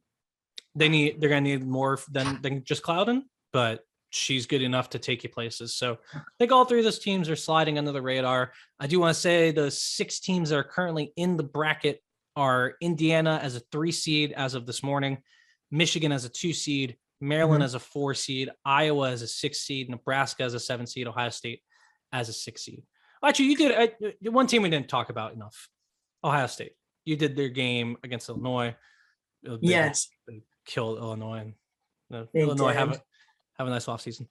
[SPEAKER 2] gonna need more than just Clouden, but she's good enough to take you places. So I think all 3 of those teams are sliding under the radar. I do want to say the 6 teams that are currently in the bracket are Indiana as a 3 seed as of this morning, Michigan as a 2 seed, Maryland as a 4 seed, Iowa as a 6 seed, Nebraska as a 7 seed, Ohio State as a 6 seed. Actually, you did one team we didn't talk about enough. Ohio State. You did their game against Illinois.
[SPEAKER 1] Yes,
[SPEAKER 2] They killed Illinois. And
[SPEAKER 1] they
[SPEAKER 2] Illinois
[SPEAKER 1] did.
[SPEAKER 2] have a nice offseason.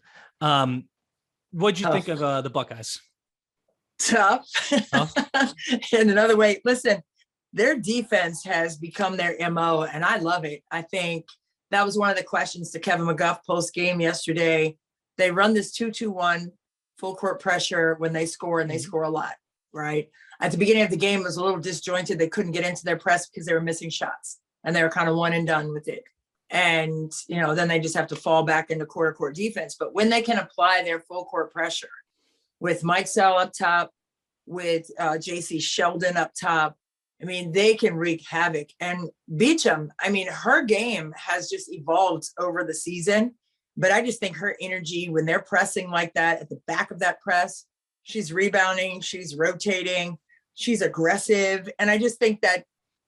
[SPEAKER 2] What'd you think of the Buckeyes?
[SPEAKER 1] Tough.
[SPEAKER 2] Tough?
[SPEAKER 1] In another way, listen, their defense has become their MO, and I love it. I think that was one of the questions to Kevin McGuff post-game yesterday. They run this 2-2-1 full court pressure when they score, and they score a lot, right? At the beginning of the game, it was a little disjointed. They couldn't get into their press because they were missing shots, and they were kind of one and done with it. And, then they just have to fall back into quarter court defense. But when they can apply their full court pressure with Mike Sell up top, with JC Sheldon up top, I mean, they can wreak havoc. And Beecham, I mean, her game has just evolved over the season. But I just think her energy when they're pressing like that at the back of that press, she's rebounding, she's rotating, she's aggressive. And I just think that,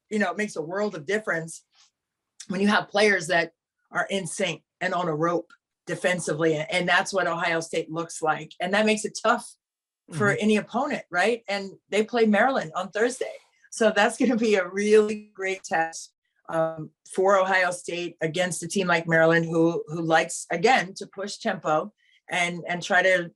[SPEAKER 1] it makes a world of difference when you have players that are in sync and on a rope defensively. And that's what Ohio State looks like. And that makes it tough for any opponent, right? And they play Maryland on Thursday. So that's going to be a really great test for Ohio State against a team like Maryland, who likes, again, to push tempo and try to,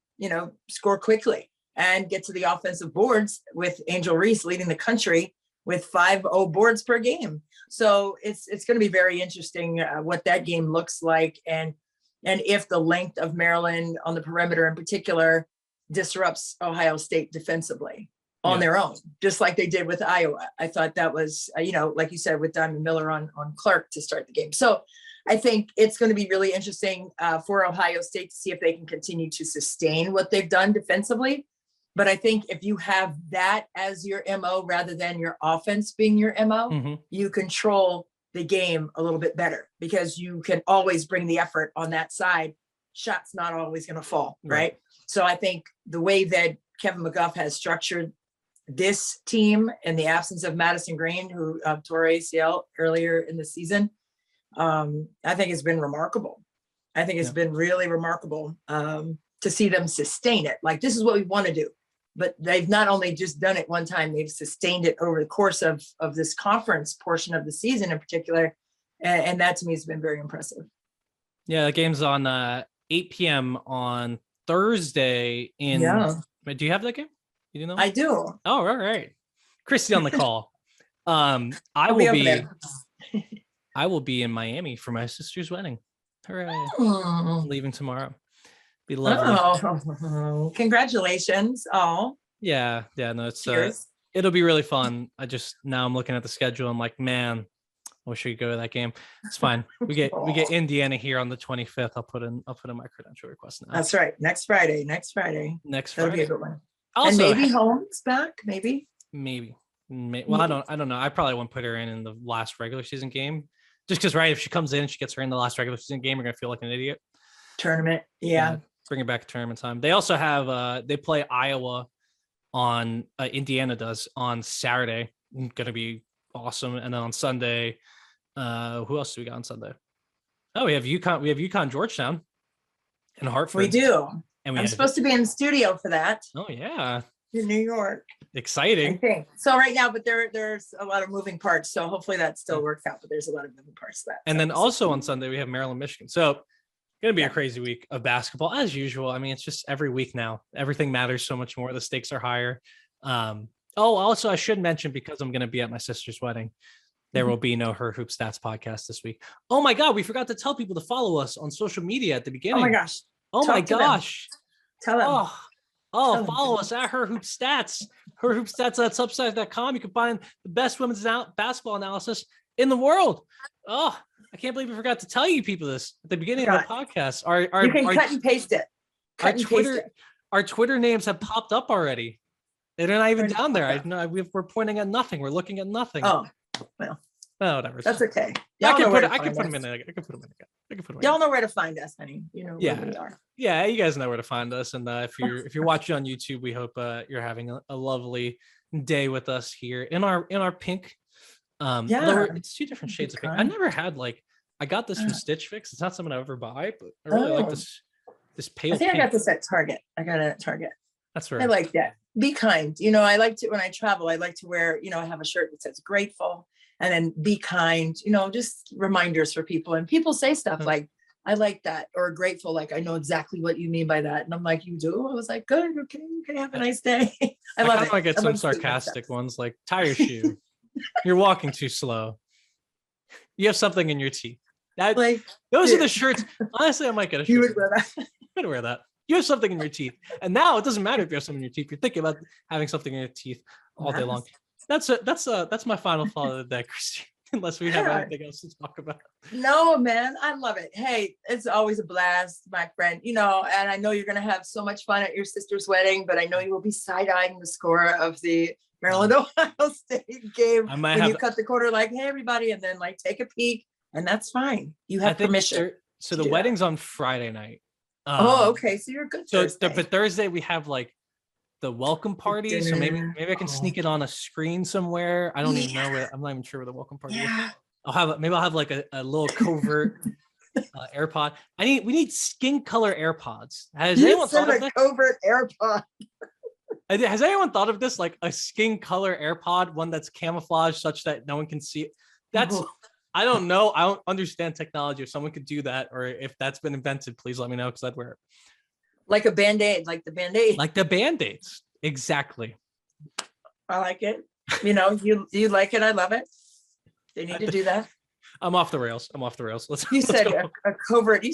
[SPEAKER 1] score quickly and get to the offensive boards, with Angel Reese leading the country with 5-0 boards per game. So it's going to be very interesting what that game looks like, and if the length of Maryland on the perimeter in particular disrupts Ohio State defensively on their own, just like they did with Iowa. I thought that was, like you said, with Diamond Miller on Clark to start the game. So I think it's going to be really interesting for Ohio State to see if they can continue to sustain what they've done defensively. But I think if you have that as your MO rather than your offense being your MO, you control the game a little bit better, because you can always bring the effort on that side. Shots not always going to fall, right? So I think the way that Kevin McGuff has structured this team in the absence of Madison Green, who tore ACL earlier in the season, I think it's been remarkable. I think it's been really remarkable to see them sustain it. Like, this is what we want to do. But they've not only just done it one time, they've sustained it over the course of this conference portion of the season in particular. And that to me has been very impressive.
[SPEAKER 2] Yeah, the game's on 8 p.m. on Thursday in. Do you have that game? You know?
[SPEAKER 1] I do.
[SPEAKER 2] Oh, all right. Christy on the call. I will be in Miami for my sister's wedding. Hooray. I'm leaving tomorrow. Be lovely.
[SPEAKER 1] Oh, congratulations. Oh.
[SPEAKER 2] Yeah, no, it's it'll be really fun. Now I'm looking at the schedule. I'm like, man, I wish we could go to that game. It's fine. We get Indiana here on the 25th. I'll put in my credential request now.
[SPEAKER 1] That's right. Next Friday. That'll be a good one.
[SPEAKER 2] Also,
[SPEAKER 1] and maybe Holmes back. Maybe.
[SPEAKER 2] Well, I don't know. I probably won't put her in the last regular season game, just because, right? If she comes in and she gets her in the last regular season game, we're gonna feel like an idiot.
[SPEAKER 1] Tournament, yeah.
[SPEAKER 2] Bring it back to tournament time. They also have they play Iowa on Indiana does on Saturday. Gonna be awesome. And then on Sunday, who else do we got on Sunday? Oh, we have UConn. We have UConn Georgetown in Hartford.
[SPEAKER 1] We do.
[SPEAKER 2] And
[SPEAKER 1] I'm supposed to be in the studio for that.
[SPEAKER 2] Oh yeah.
[SPEAKER 1] In New York.
[SPEAKER 2] Exciting.
[SPEAKER 1] Okay. So right now, but there's a lot of moving parts. So hopefully that still works out. But there's a lot of moving parts to that.
[SPEAKER 2] And then also on Sunday we have Maryland, Michigan. So gonna be a crazy week of basketball as usual. I mean, it's just every week now. Everything matters so much more. The stakes are higher. Also, I should mention, because I'm gonna be at my sister's wedding, there will be no Her Hoop Stats podcast this week. Oh my God, we forgot to tell people to follow us on social media at the beginning.
[SPEAKER 1] Oh my gosh.
[SPEAKER 2] Oh my gosh.
[SPEAKER 1] Tell them.
[SPEAKER 2] Follow us at Her Hoop Stats. Her Hoop Stats at Substack.com. You can find the best women's basketball analysis in the world. Oh, I can't believe we forgot to tell you people this at the beginning of the podcast.
[SPEAKER 1] You can cut and paste it.
[SPEAKER 2] Our Twitter names have popped up already. They're not even down there. We're pointing at nothing. We're looking at nothing.
[SPEAKER 1] Oh, well.
[SPEAKER 2] Oh, whatever.
[SPEAKER 1] That's okay.
[SPEAKER 2] I can put them in there.
[SPEAKER 1] Y'all know where to find us, honey. You know where we are.
[SPEAKER 2] Yeah, you guys know where to find us. And if you're watching on YouTube, we hope you're having a lovely day with us here in our pink. It's two different shades of pink. I never had I got this from Stitch Fix. It's not something I ever buy, but I really like this pale.
[SPEAKER 1] I think pink. I got this at Target. I got it at Target.
[SPEAKER 2] That's
[SPEAKER 1] I
[SPEAKER 2] right.
[SPEAKER 1] like that. Be kind. You know, I like to, when I travel, I like to wear, you know, I have a shirt that says grateful and then be kind, you know, just reminders for people. And people say stuff like, I like that, or grateful. Like, I know exactly what you mean by that. And I'm like, you do? I was like, good. Okay. Have a nice day. I love it.
[SPEAKER 2] I get
[SPEAKER 1] I
[SPEAKER 2] some
[SPEAKER 1] love seeing that
[SPEAKER 2] sarcastic
[SPEAKER 1] stuff.
[SPEAKER 2] ones like tie your shoe. You're walking too slow. You have something in your teeth. That
[SPEAKER 1] Like,
[SPEAKER 2] those are
[SPEAKER 1] dude,
[SPEAKER 2] the shirts. Honestly, I might get a
[SPEAKER 1] you
[SPEAKER 2] shirt.
[SPEAKER 1] would wear that.
[SPEAKER 2] I'm gonna wear that. You have something in your teeth. And now it doesn't matter if you have something in your teeth. You're thinking about having something in your teeth all day long. That's my final thought of the day, Christy. Unless we have anything else to talk about.
[SPEAKER 1] No, man, I love it. Hey, it's always a blast, my friend. You know, and I know you're gonna have so much fun at your sister's wedding, but I know you will be side-eyeing the score of the Maryland Ohio State game when you cut the quarter, like, hey, everybody, and then like take a peek, and that's fine. You have permission.
[SPEAKER 2] So the wedding's on Friday night.
[SPEAKER 1] Okay. So you're good.
[SPEAKER 2] But Thursday we have like the welcome party. So maybe I can sneak it on a screen somewhere. I don't even know where. I'm not even sure where the welcome party is. I'll have like a little covert AirPod. We need skin color AirPods. Has anyone thought of this?
[SPEAKER 1] Covert AirPod?
[SPEAKER 2] Has anyone thought of this? Like a skin color AirPod, one that's camouflaged such that no one can see it. I don't know. I don't understand technology. If someone could do that, or if that's been invented, please let me know, because I'd wear it.
[SPEAKER 1] Like a Band-Aid, like the Band-Aid.
[SPEAKER 2] Like the Band-Aids. Exactly.
[SPEAKER 1] I like it. You know, you like it. I love it. They need to do that.
[SPEAKER 2] I'm off the rails.
[SPEAKER 1] You said a covert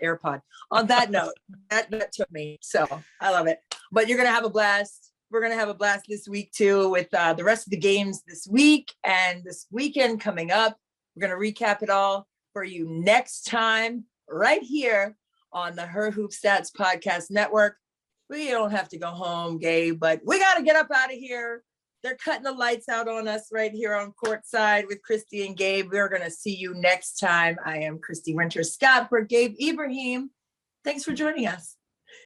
[SPEAKER 1] AirPod. On that note, that took me. So I love it. But you're going to have a blast. We're going to have a blast this week too, with the rest of the games this week and this weekend coming up. We're going to recap it all for you next time right here on the Her Hoop Stats Podcast Network. We don't have to go home, Gabe, but we got to get up out of here. They're cutting the lights out on us right here on Courtside with Christy and Gabe. We're going to see you next time. I am Christy Winter Scott for Gabe Ibrahim. Thanks for joining us.